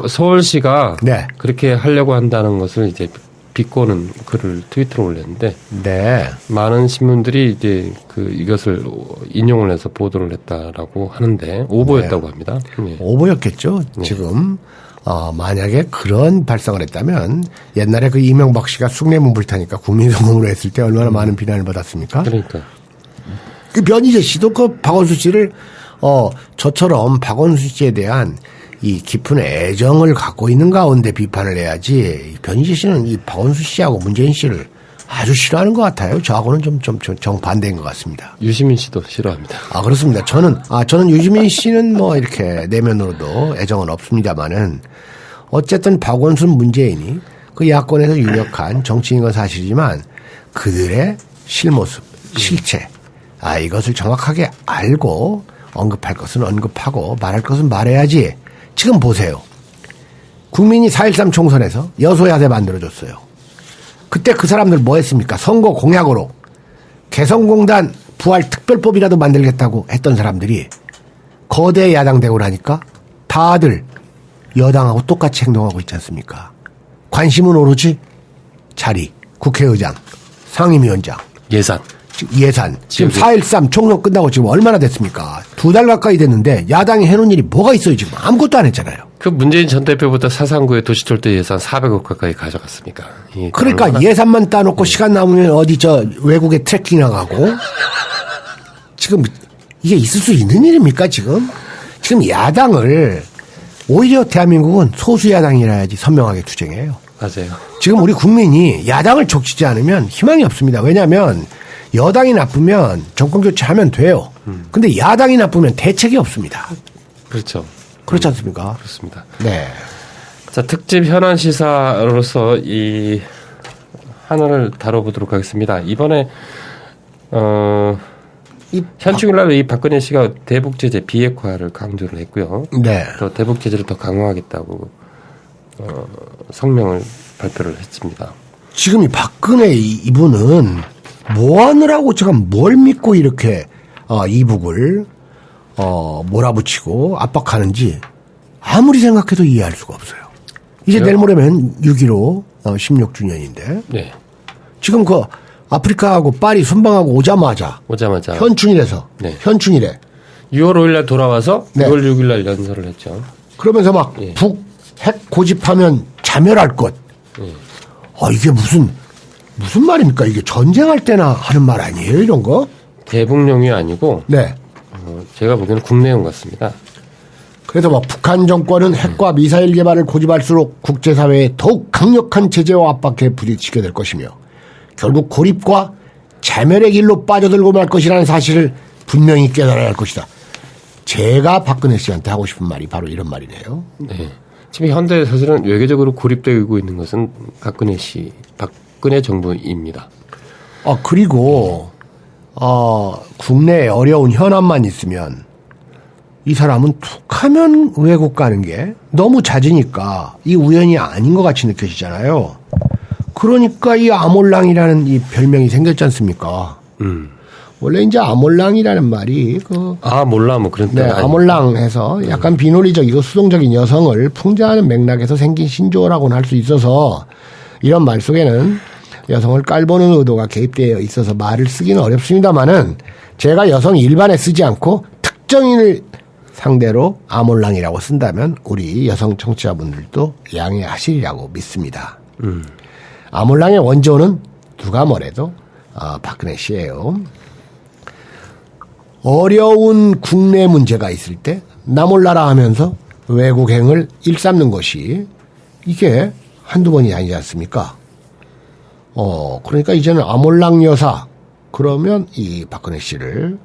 서울시가 네. 그렇게 하려고 한다는 것을 이제 비꼬는 글을 트위터로 올렸는데 네. 많은 신문들이 이제 이것을 인용을 해서 보도를 했다라고 하는데 오보였다고 합니다. 네. 오보였겠죠. 지금 만약에 그런 발상을 했다면 옛날에 그 이명박 씨가 숭례문 불타니까 국민성금으로 했을 때 얼마나 많은 비난을 받았습니까? 그러니까 그 변희재 씨도 그 박원순 씨를 저처럼 박원순 씨에 대한 이 깊은 애정을 갖고 있는 가운데 비판을 해야지. 변희재 씨는 이 박원순 씨하고 문재인 씨를 아주 싫어하는 것 같아요. 저하고는 좀 정반대인 것 같습니다. 유시민 씨도 싫어합니다. 그렇습니다. 저는 유시민 씨는 뭐 이렇게 내면으로도 애정은 없습니다만은 어쨌든 박원순 문재인이 그 야권에서 유력한 정치인인 건 사실이지만 그들의 실모습, 실체, 이것을 정확하게 알고 언급할 것은 언급하고 말할 것은 말해야지. 지금 보세요. 국민이 4.13 총선에서 여소야대 만들어줬어요. 그때 그 사람들 뭐 했습니까? 선거 공약으로 개성공단 부활특별법이라도 만들겠다고 했던 사람들이 거대 야당 되고 나니까 다들 여당하고 똑같이 행동하고 있지 않습니까? 관심은 오로지 자리, 국회의장, 상임위원장, 예산. 지금 4.13 총선 끝나고 지금 얼마나 됐습니까? 2달 가까이 됐는데 야당이 해놓은 일이 뭐가 있어요 지금? 아무것도 안 했잖아요. 그 문재인 전 대표부터 사상구의 도시철도 예산 400억 가까이 가져갔습니까? 그러니까 얼마나? 예산만 따놓고 시간 남으면 어디 외국에 트레킹 나가고 지금 이게 있을 수 있는 일입니까 지금? 지금 야당을 오히려 대한민국은 소수 야당이라야지 선명하게 투쟁해요. 맞아요. 지금 우리 국민이 야당을 족치지 않으면 희망이 없습니다. 왜냐하면 여당이 나쁘면 정권 교체하면 돼요. 근데 야당이 나쁘면 대책이 없습니다. 그렇죠. 그렇지 않습니까? 그렇습니다. 네. 자, 특집 현안 시사로서 이 하나를 다뤄보도록 하겠습니다. 이번에 현충일날 이 박근혜 씨가 대북 제재 비핵화를 강조를 했고요. 네. 또 대북 제재를 더 강화하겠다고 성명을 발표를 했습니다. 지금 이 박근혜 이분은 뭐 하느라고 제가 뭘 믿고 이렇게 이북을 몰아붙이고 압박하는지 아무리 생각해도 이해할 수가 없어요. 이제 내일 모레면 6.15 16주년인데 네. 지금 그 아프리카하고 파리 순방하고 오자마자 현충일에서 네. 현충일에 6월 5일날 돌아와서 네. 6월 6일날 연설을 했죠. 그러면서 막 예. 북핵 고집하면 자멸할 것. 이게 무슨 말입니까? 이게 전쟁할 때나 하는 말 아니에요, 이런 거? 대북용이 아니고 네. 제가 보기에는 국내용 같습니다. 그래서 뭐 북한 정권은 핵과 미사일 개발을 고집할수록 국제사회에 더욱 강력한 제재와 압박에 부딪히게 될 것이며 결국 고립과 자멸의 길로 빠져들고 말 것이라는 사실을 분명히 깨달아야 할 것이다. 제가 박근혜 씨한테 하고 싶은 말이 바로 이런 말이네요. 네. 지금 현대 사실은 외교적으로 고립되고 있는 것은 박근혜 정부입니다. 그리고 국내에 어려운 현안만 있으면 이 사람은 툭하면 외국 가는 게 너무 잦으니까 이 우연이 아닌 것 같이 느껴지잖아요. 그러니까 이 아몰랑이라는 이 별명이 생겼지 않습니까? 원래 이제 아몰랑이라는 말이 몰라 뭐 그런 뜻. 네, 아몰랑해서 약간 비논리적이고 수동적인 여성을 풍자하는 맥락에서 생긴 신조어라고는 할 수 있어서 이런 말 속에는 여성을 깔보는 의도가 개입되어 있어서 말을 쓰기는 어렵습니다만은 제가 여성 일반에 쓰지 않고 특정인을 상대로 아몰랑이라고 쓴다면 우리 여성 청취자분들도 양해하시리라고 믿습니다. 아몰랑의 원조는 누가 뭐래도 박근혜 씨예요. 어려운 국내 문제가 있을 때 나몰라라 하면서 외국행을 일삼는 것이 이게 한두 번이 아니지 않습니까? 그러니까 이제는 아몰랑 여사 그러면 이 박근혜 씨를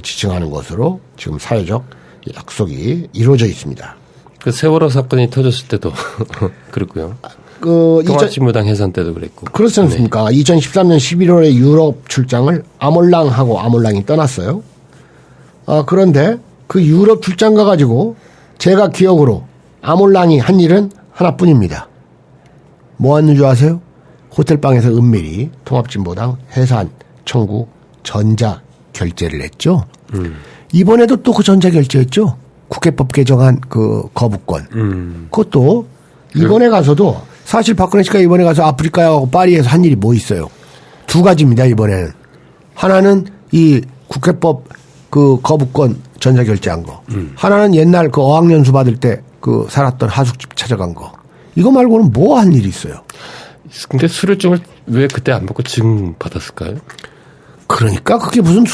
지칭하는 것으로 지금 사회적 약속이 이루어져 있습니다. 그 세월호 사건이 터졌을 때도 그렇고요. 통합진보당 해산 때도 그랬고. 그렇지 않습니까? 네. 2013년 11월에 유럽 출장을 아몰랑하고 아몰랑이 떠났어요. 그런데 그 유럽 출장 가가지고 제가 기억으로 아몰랑이 한 일은 하나뿐입니다. 뭐 하는 줄 아세요? 호텔방에서 은밀히 통합진보당 해산 청구 전자 결제를 했죠. 이번에도 또 그 전자 결제했죠. 국회법 개정안 그 거부권. 그것도 이번에 가서도 사실 박근혜 씨가 이번에 가서 아프리카하고 파리에서 한 일이 뭐 있어요? 두 가지입니다, 이번에는. 하나는 이 국회법 그 거부권 전자 결제한 거. 하나는 옛날 그 어학연수 받을 때 그 살았던 하숙집 찾아간 거. 이거 말고는 뭐 한 일이 있어요? 근데 수료증을 왜 그때 안 받고 지금 받았을까요? 그러니까 그게 무슨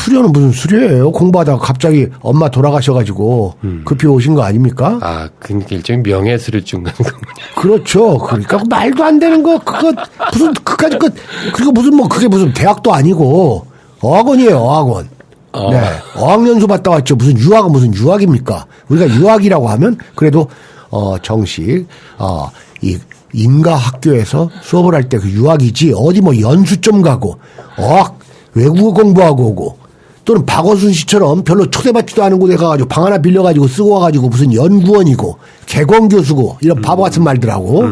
수료예요. 공부하다가 갑자기 엄마 돌아가셔가지고 급히 오신 거 아닙니까? 그러니까 일종의 명예수료증 같은 거. 그렇죠. 그러니까 말도 안 되는 거 그거 무슨 그까지 그리고 무슨 뭐 그게 무슨 대학도 아니고 어학원이에요. 어학원. 네. 어학연수 갔다 왔죠. 무슨 유학은 무슨 유학입니까? 우리가 유학이라고 하면 그래도 정식 이 인가 학교에서 수업을 할 때 그 유학이지 어디 뭐 연수 좀 가고 어학 외국어 공부하고 오고 또는 박어순 씨처럼 별로 초대받지도 않은 곳에 가가지고 방 하나 빌려가지고 쓰고 와가지고 무슨 연구원이고 개공교수고 이런 바보 같은 말들하고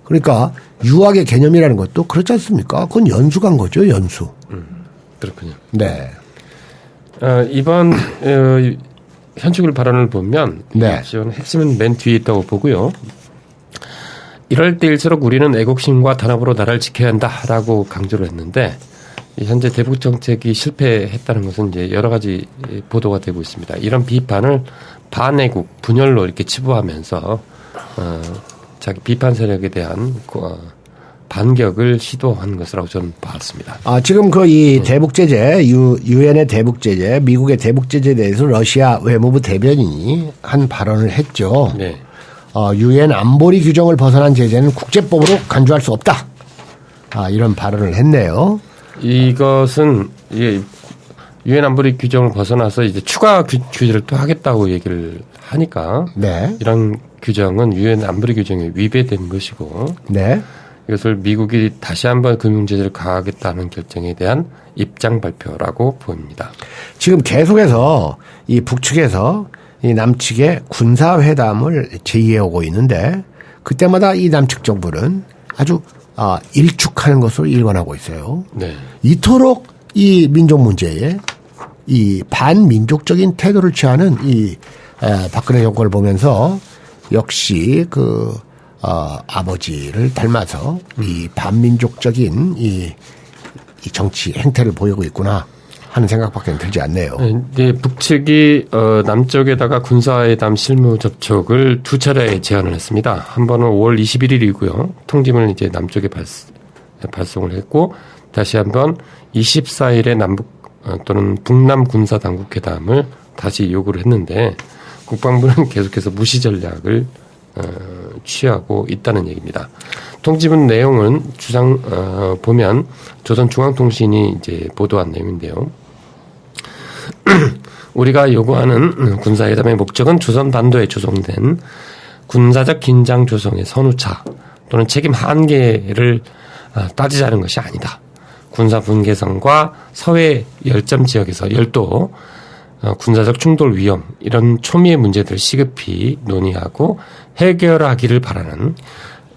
그러니까 유학의 개념이라는 것도 그렇지 않습니까? 그건 연수 간 거죠, 연수. 그렇군요. 네. 이번 현충일 발언을 보면 네. 핵심은 맨 뒤에 있다고 보고요. 이럴 때일수록 우리는 애국심과 단합으로 나라를 지켜야 한다라고 강조를 했는데 현재 대북 정책이 실패했다는 것은 이제 여러 가지 보도가 되고 있습니다. 이런 비판을 반애국 분열로 이렇게 치부하면서 자기 비판 세력에 대한 반격을 시도한 것이라고 저는 봤습니다. 지금 그 이 대북 제재, 유엔의 대북 제재, 미국의 대북 제재에 대해서 러시아 외무부 대변인이 한 발언을 했죠. 네. 유엔 안보리 규정을 벗어난 제재는 국제법으로 간주할 수 없다. 이런 발언을 했네요. 이것은 유엔 안보리 규정을 벗어나서 이제 추가 규제를 또 하겠다고 얘기를 하니까 네. 이런 규정은 유엔 안보리 규정에 위배된 것이고 네. 이것을 미국이 다시 한번 금융 제재를 가하겠다는 결정에 대한 입장 발표라고 보입니다. 지금 계속해서 이 북측에서 이 남측의 군사회담을 제의해오고 있는데 그때마다 이 남측 정부는 아주 일축하는 것으로 일관하고 있어요. 네. 이토록 이 민족 문제에 이 반민족적인 태도를 취하는 이 박근혜 정권을 보면서 역시 아버지를 닮아서 이 반민족적인 이 정치 행태를 보이고 있구나 하는 생각밖에 들지 않네요. 네, 북측이 남쪽에다가 군사회담 실무 접촉을 두 차례 제안을 했습니다. 한 번은 5월 21일이고요. 통지문을 이제 남쪽에 발송을 했고 다시 한번 24일에 남북 또는 북남 군사 당국 회담을 다시 요구를 했는데 국방부는 계속해서 무시 전략을 취하고 있다는 얘기입니다. 통지문 내용은 보면 조선중앙통신이 이제 보도한 내용인데요. 우리가 요구하는 군사회담의 목적은 조선 반도에 조성된 군사적 긴장 조성의 선후차 또는 책임 한계를 따지자는 것이 아니다. 군사 분계선과 서해 열점 지역에서 열도 군사적 충돌 위험 이런 초미의 문제들을 시급히 논의하고 해결하기를 바라는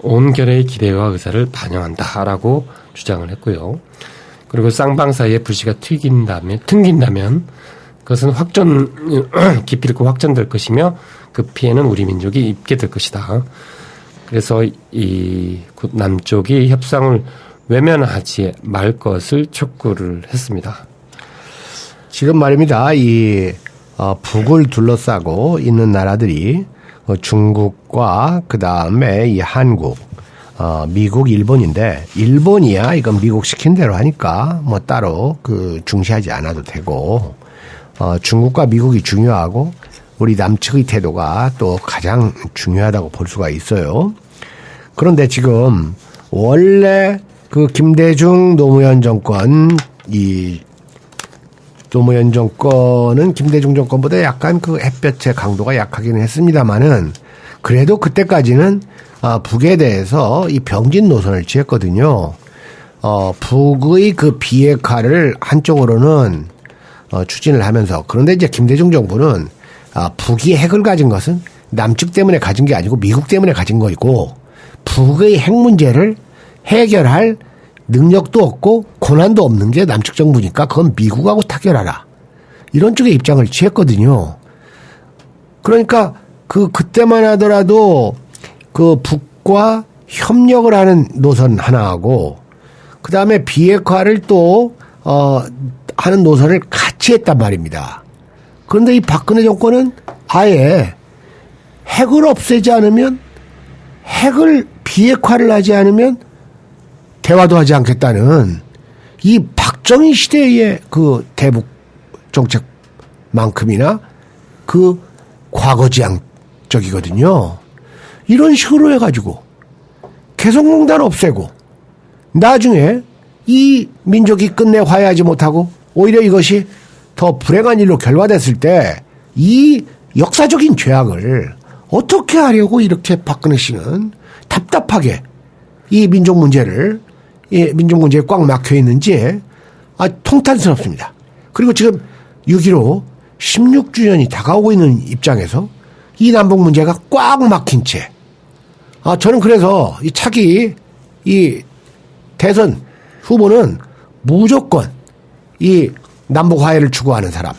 온결의 기대와 의사를 반영한다라고 주장을 했고요. 그리고 쌍방 사이에 불씨가 튕긴다면 그것은 기필코 확전될 것이며 그 피해는 우리 민족이 입게 될 것이다. 그래서 이 남쪽이 협상을 외면하지 말 것을 촉구를 했습니다. 지금 말입니다. 이 북을 둘러싸고 있는 나라들이 중국과 그 다음에 이 한국, 미국, 일본인데 일본이야 이건 미국 시킨 대로 하니까 뭐 따로 중시하지 않아도 되고 중국과 미국이 중요하고 우리 남측의 태도가 또 가장 중요하다고 볼 수가 있어요. 그런데 지금 원래 김대중 노무현 정권 노무현 정권은 김대중 정권보다 약간 햇볕의 강도가 약하기는 했습니다만은 그래도 그때까지는 북에 대해서 이 병진 노선을 취했거든요. 북의 비핵화를 한쪽으로는 추진을 하면서 그런데 이제 김대중 정부는 북이 핵을 가진 것은 남측 때문에 가진 게 아니고 미국 때문에 가진 거이고 북의 핵 문제를 해결할 능력도 없고 권한도 없는 게 남측 정부니까 그건 미국하고 타결하라. 이런 쪽의 입장을 취했거든요. 그러니까 그때만 하더라도 북과 협력을 하는 노선 하나하고 그다음에 비핵화를 또 하는 노선을 같이 했단 말입니다. 그런데 이 박근혜 정권은 아예 핵을 없애지 않으면 비핵화를 하지 않으면 대화도 하지 않겠다는 이 박정희 시대의 대북 정책만큼이나 과거지향적이거든요. 이런 식으로 해가지고 개성공단 없애고 나중에 이 민족이 끝내 화해하지 못하고 오히려 이것이 더 불행한 일로 결과됐을 때 이 역사적인 죄악을 어떻게 하려고 이렇게 박근혜 씨는 답답하게 이 민족 문제에 꽉 막혀 있는지 통탄스럽습니다. 그리고 지금 6.15 16주년이 다가오고 있는 입장에서 이 남북 문제가 꽉 막힌 채 저는 그래서 이 차기 이 대선 후보는 무조건 이 남북 화해를 추구하는 사람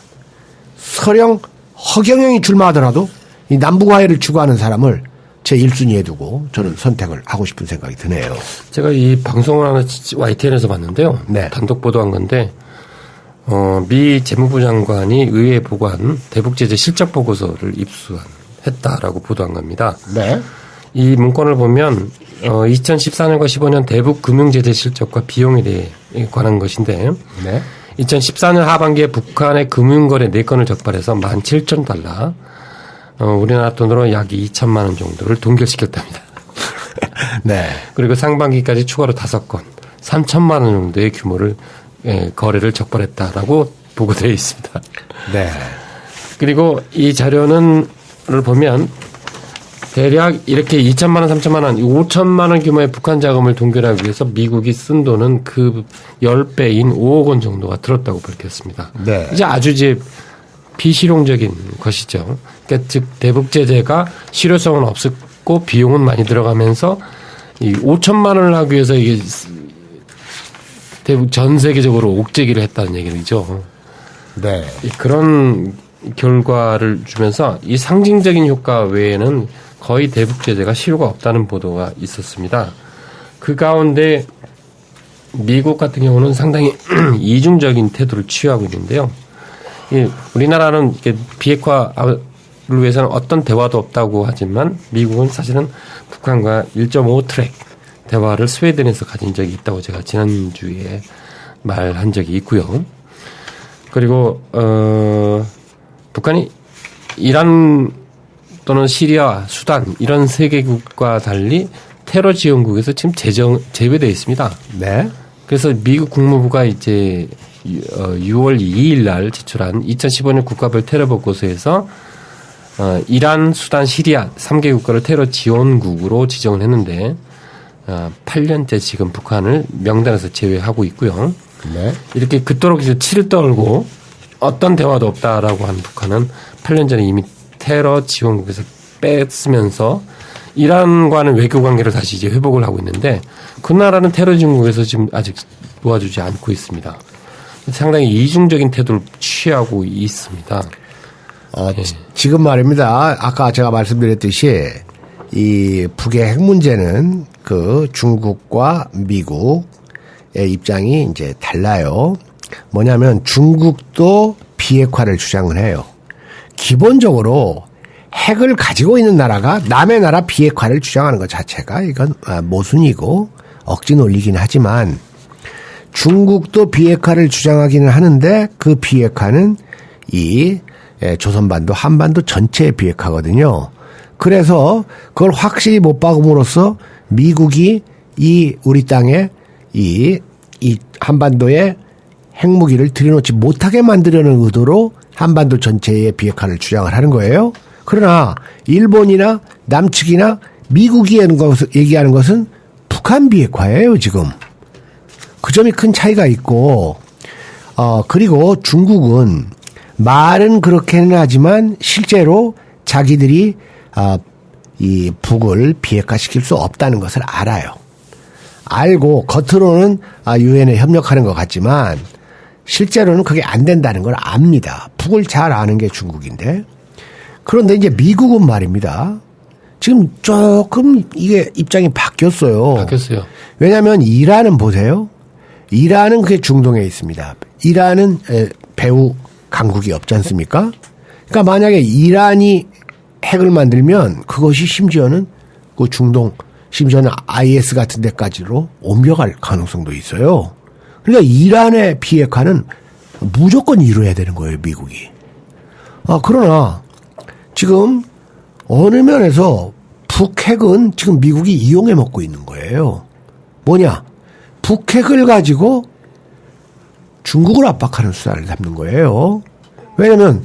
설령 허경영이 출마하더라도 이 남북 화해를 추구하는 사람을 제 1순위에 두고 저는 선택을 하고 싶은 생각이 드네요. 제가 이 방송을 하나 YTN에서 봤는데요. 네. 단독 보도한 건데 미 재무부 장관이 의회에 보고한 대북제재 실적 보고서를 입수했다라고 보도한 겁니다. 네. 이 문건을 보면 2014년과 15년 대북 금융제재 실적과 비용에 대해 관한 것인데 네. 2014년 하반기에 북한의 금융거래 4건을 적발해서 17,000달러 우리나라 돈으로 약 2천만 원 정도를 동결시켰답니다. 네. 그리고 상반기까지 추가로 5건 3천만 원 정도의 규모를 거래를 적발했다라고 보고되어 있습니다. 네. 그리고 이 자료를 보면 대략 이렇게 2천만 원, 3천만 원, 5천만 원 규모의 북한 자금을 동결하기 위해서 미국이 쓴 돈은 그 10배인 5억 원 정도가 들었다고 밝혔습니다. 네. 이제 아주 이제 비실용적인 것이죠. 그러니까 즉 대북 제재가 실효성은 없었고 비용은 많이 들어가면서 이 5천만 원을 하기 위해서 이게 대북 전 세계적으로 옥죄기를 했다는 얘기죠. 네. 그런 결과를 주면서 이 상징적인 효과 외에는 거의 대북 제재가 실효가 없다는 보도가 있었습니다. 그 가운데 미국 같은 경우는 상당히 이중적인 태도를 취하고 있는데요. 우리나라는 비핵화를 위해서는 어떤 대화도 없다고 하지만 미국은 사실은 북한과 1.5 트랙 대화를 스웨덴에서 가진 적이 있다고 제가 지난주에 말한 적이 있고요. 그리고 북한이 이란 또는 시리아, 수단 이런 세 개국과 달리 테러 지원국에서 지금 제외되어 있습니다. 네. 그래서 미국 국무부가 이제 6월 2일 날 제출한 2015년 국가별 테러 보고서에서 이란, 수단, 시리아 3개 국가를 테러 지원국으로 지정을 했는데 8년째 지금 북한을 명단에서 제외하고 있고요. 네. 이렇게 그토록 이제 치를 떨고 어떤 대화도 없다라고 한 북한은 8년 전에 이미 테러 지원국에서 뺐으면서 이란과는 외교 관계를 다시 이제 회복을 하고 있는데 그 나라는 테러 지원국에서 지금 아직 도와주지 않고 있습니다. 상당히 이중적인 태도를 취하고 있습니다. 지금 말입니다. 아까 제가 말씀드렸듯이 이 북의 핵 문제는 그 중국과 미국의 입장이 이제 달라요. 뭐냐면 중국도 비핵화를 주장을 해요. 기본적으로 핵을 가지고 있는 나라가 남의 나라 비핵화를 주장하는 것 자체가 이건 모순이고 억지 논리긴 하지만 중국도 비핵화를 주장하기는 하는데 그 비핵화는 이 조선반도 한반도 전체의 비핵화거든요. 그래서 그걸 확실히 못 박음으로써 미국이 이 우리 땅에 이 한반도에 핵무기를 들여놓지 못하게 만들려는 의도로 한반도 전체의 비핵화를 주장을 하는 거예요. 그러나 일본이나 남측이나 미국이 얘기하는 것은 북한 비핵화예요, 지금. 그 점이 큰 차이가 있고, 그리고 중국은 말은 그렇게는 하지만 실제로 자기들이 이 북을 비핵화시킬 수 없다는 것을 알아요. 알고 겉으로는 유엔에 협력하는 것 같지만 실제로는 그게 안 된다는 걸 압니다. 북을 잘 아는 게 중국인데. 그런데 이제 미국은 말입니다. 지금 조금 이게 입장이 바뀌었어요. 바뀌었어요. 왜냐하면 이란은 보세요. 이란은 그게 중동에 있습니다. 이란은 배후 강국이 없지 않습니까? 그러니까 만약에 이란이 핵을 만들면 그것이 심지어는 그 중동, 심지어는 IS 같은 데까지로 옮겨갈 가능성도 있어요. 그러니까 이란의 비핵화는 무조건 이루어야 되는 거예요, 미국이. 그러나 지금 어느 면에서 북핵은 지금 미국이 이용해 먹고 있는 거예요. 뭐냐? 북핵을 가지고 중국을 압박하는 수단을 잡는 거예요. 왜냐하면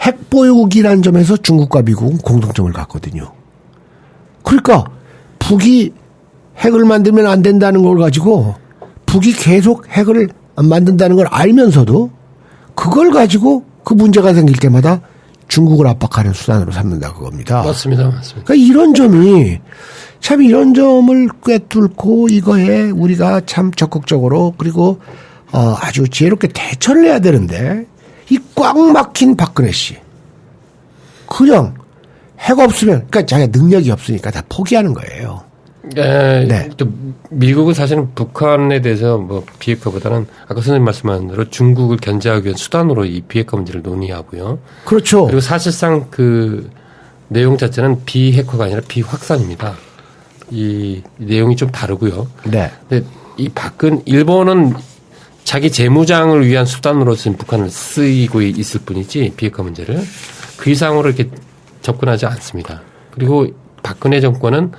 핵보유국이라는 점에서 중국과 미국은 공통점을 갖거든요. 그러니까 북이 핵을 만들면 안 된다는 걸 가지고 북이 계속 핵을 만든다는 걸 알면서도 그걸 가지고 그 문제가 생길 때마다 중국을 압박하는 수단으로 삼는다 그겁니다. 맞습니다. 맞습니다. 그러니까 이런 점이 참 이런 점을 꿰뚫고 이거에 우리가 참 적극적으로 그리고 아주 지혜롭게 대처를 해야 되는데 이 꽉 막힌 박근혜 씨 그냥 핵 없으면 그러니까 자기가 능력이 없으니까 다 포기하는 거예요. 네. 또 미국은 사실은 북한에 대해서 뭐 비핵화보다는 아까 선생님 말씀하신 대로 중국을 견제하기 위한 수단으로 이 비핵화 문제를 논의하고요. 그렇죠. 그리고 사실상 그 내용 자체는 비핵화가 아니라 비확산입니다. 이 내용이 좀 다르고요. 네. 근데 이 일본은 자기 재무장을 위한 수단으로 지금 북한을 쓰이고 있을 뿐이지 비핵화 문제를 그 이상으로 이렇게 접근하지 않습니다. 그리고 박근혜 정권은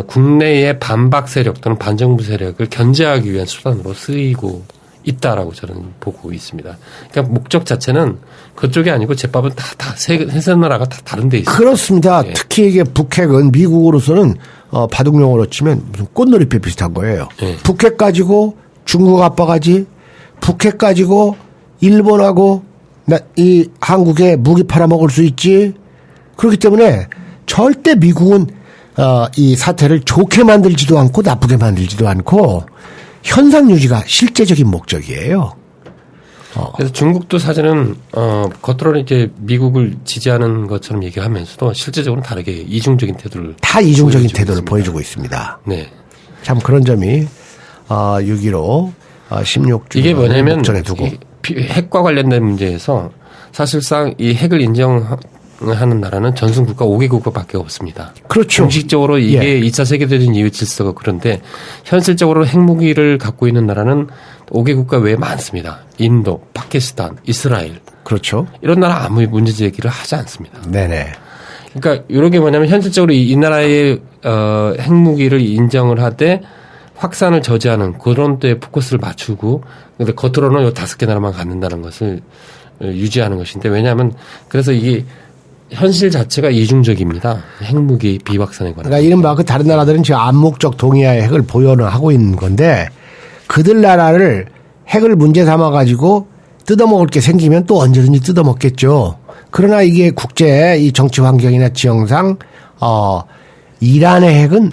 국내의 반박 세력 또는 반정부 세력을 견제하기 위한 수단으로 쓰이고 있다라고 저는 보고 있습니다. 그러니까 목적 자체는 그쪽이 아니고 제법은 세 나라가 다 다른 데 있어요. 그렇습니다. 예. 특히 이게 북핵은 미국으로서는 바둑용어로 치면 무슨 꽃놀이패 비슷한 거예요. 예. 북핵 가지고 중국 압박하지, 북핵 가지고 일본하고 이 한국에 무기 팔아먹을 수 있지. 그렇기 때문에 절대 미국은 이 사태를 좋게 만들지도 않고 나쁘게 만들지도 않고 현상 유지가 실제적인 목적이에요. 그래서 중국도 사실은 겉으로는 이제 미국을 지지하는 것처럼 얘기하면서도 실제적으로는 다르게 이중적인 태도를 다 이중적인 보여주고 태도를 있습니다. 보여주고 있습니다. 네. 참 그런 점이 6.15 16주 이게 뭐냐면 목전에 두고 핵과 관련된 문제에서 사실상 이 핵을 인정하는 나라는 전승국가 5개국밖에 없습니다. 그렇죠. 공식적으로 이게 2차 세계대전 이후 질서가 그런데 현실적으로 핵무기를 갖고 있는 나라는 5개국가 외에 많습니다. 인도, 파키스탄, 이스라엘. 그렇죠. 이런 나라 아무 문제 제기를 하지 않습니다. 네네. 그러니까 이런 게 뭐냐면 현실적으로 이 나라의 핵무기를 인정을 하되 확산을 저지하는 그런 데에 포커스를 맞추고 근데 겉으로는 요 5개 나라만 갖는다는 것을 유지하는 것인데 왜냐하면 그래서 이게 현실 자체가 이중적입니다. 핵무기 비확산에 관한. 그러니까 이른바 그 다른 나라들은 지금 암묵적 동의하에 핵을 보유는 하고 있는 건데 그들 나라를 핵을 문제 삼아 가지고 뜯어먹을 게 생기면 또 언제든지 뜯어먹겠죠. 그러나 이게 국제 이 정치 환경이나 지형상 이란의 핵은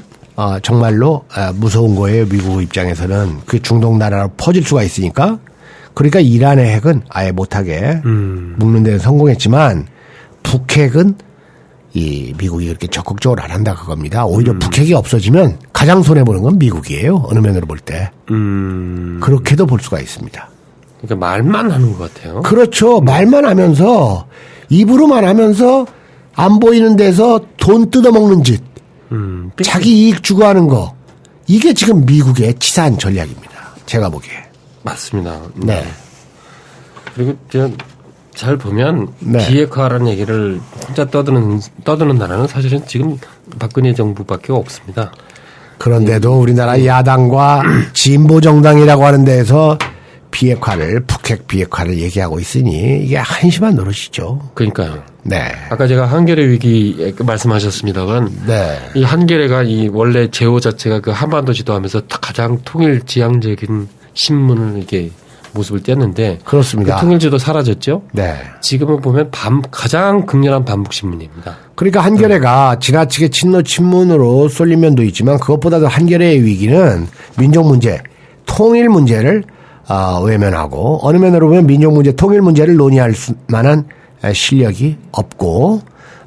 정말로 무서운 거예요. 미국 입장에서는 그 중동 나라로 퍼질 수가 있으니까. 그러니까 이란의 핵은 아예 못하게 묶는 데는 성공했지만 북핵은 이 미국이 그렇게 적극적으로 안 한다 그겁니다. 오히려 북핵이 없어지면 가장 손해보는 건 미국이에요. 어느 면으로 볼 때. 그렇게도 볼 수가 있습니다. 그러니까 말만 하는 것 같아요. 그렇죠. 말만 하면서 입으로만 하면서 안 보이는 데서 돈 뜯어먹는 짓. 자기 이익 추구하는 거. 이게 지금 미국의 치사한 전략입니다. 제가 보기에. 맞습니다. 네. 그리고 잘 보면 네. 비핵화라는 얘기를 혼자 떠드는 나라는 사실은 지금 박근혜 정부밖에 없습니다. 그런데도 우리나라 야당과 진보 정당이라고 하는 데에서 북핵 비핵화를 얘기하고 있으니 이게 한심한 노릇이죠. 그러니까요. 네. 아까 제가 한겨레 위기 말씀하셨습니다만 네. 이 한겨레가 이 원래 제호 자체가 그 한반도 지도하면서 가장 통일 지향적인 신문을 이게 모습을 띄었는데 그렇습니다. 그 통일지도 사라졌죠. 네. 지금은 보면 가장 극렬한 반북 신문입니다. 그러니까 한겨레가 지나치게 친노 친문으로 쏠린 면도 있지만 그것보다도 한겨레의 위기는 민족 문제, 통일 문제를 외면하고 어느 면으로 보면 민족 문제, 통일 문제를 논의할 만한 실력이 없고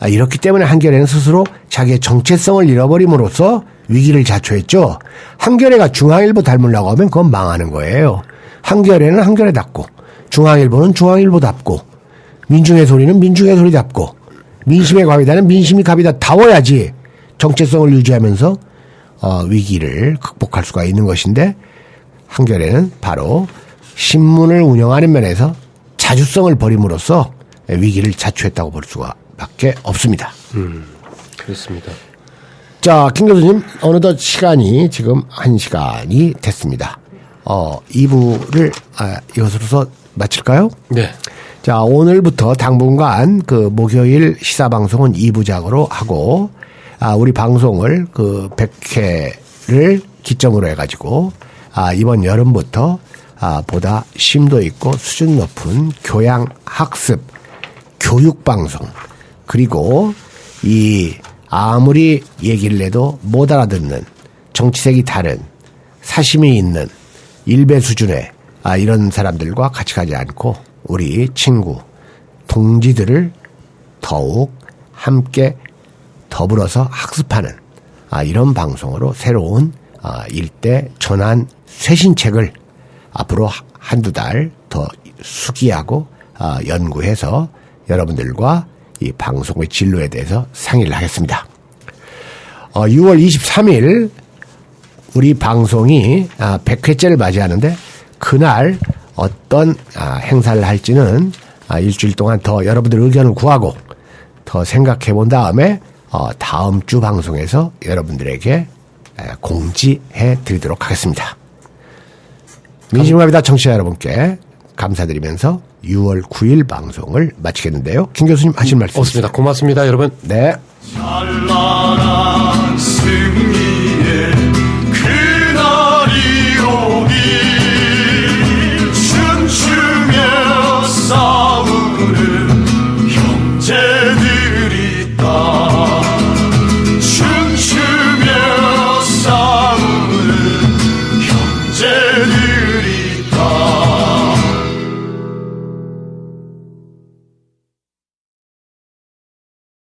이렇기 때문에 한겨레는 스스로 자기의 정체성을 잃어버림으로써 위기를 자초했죠. 한겨레가 중앙일보 닮으려고 하면 그건 망하는 거예요. 한겨레는 한겨레답고 중앙일보는 중앙일보답고 민중의 소리는 민중의 소리답고 민심의 갑이다는 민심이 갑이다다워야지 정체성을 유지하면서 위기를 극복할 수가 있는 것인데 한겨레는 바로 신문을 운영하는 면에서 자주성을 버림으로써 위기를 자초했다고 볼 수가 밖에 없습니다. 그렇습니다. 자, 김 교수님, 어느덧 시간이 지금 1시간이 됐습니다. 2부를 이것으로서 마칠까요? 네. 자, 오늘부터 당분간 그 목요일 시사방송은 2부작으로 하고, 우리 방송을 그 100회를 기점으로 해가지고, 이번 여름부터 보다 심도 있고 수준 높은 교양, 학습, 교육방송, 그리고 아무리 얘기를 해도 못 알아듣는 정치색이 다른 사심이 있는 일배 수준의 이런 사람들과 같이 가지 않고 우리 친구, 동지들을 더욱 함께 더불어서 학습하는 이런 방송으로 새로운 일대 전환 쇄신책을 앞으로 한두 달 더 수기하고 연구해서 여러분들과 이 방송의 진로에 대해서 상의를 하겠습니다. 6월 23일 우리 방송이 100회째를 맞이하는데 그날 어떤 행사를 할지는 일주일 동안 더 여러분들 의견을 구하고 더 생각해 본 다음에 다음 주 방송에서 여러분들에게 공지해 드리도록 하겠습니다. 민심갑이다 청취자 여러분께 감사드리면서 6월 9일 방송을 마치겠는데요. 김 교수님 하실 말씀 없습니다. 고맙습니다, 여러분. 네. 찰나라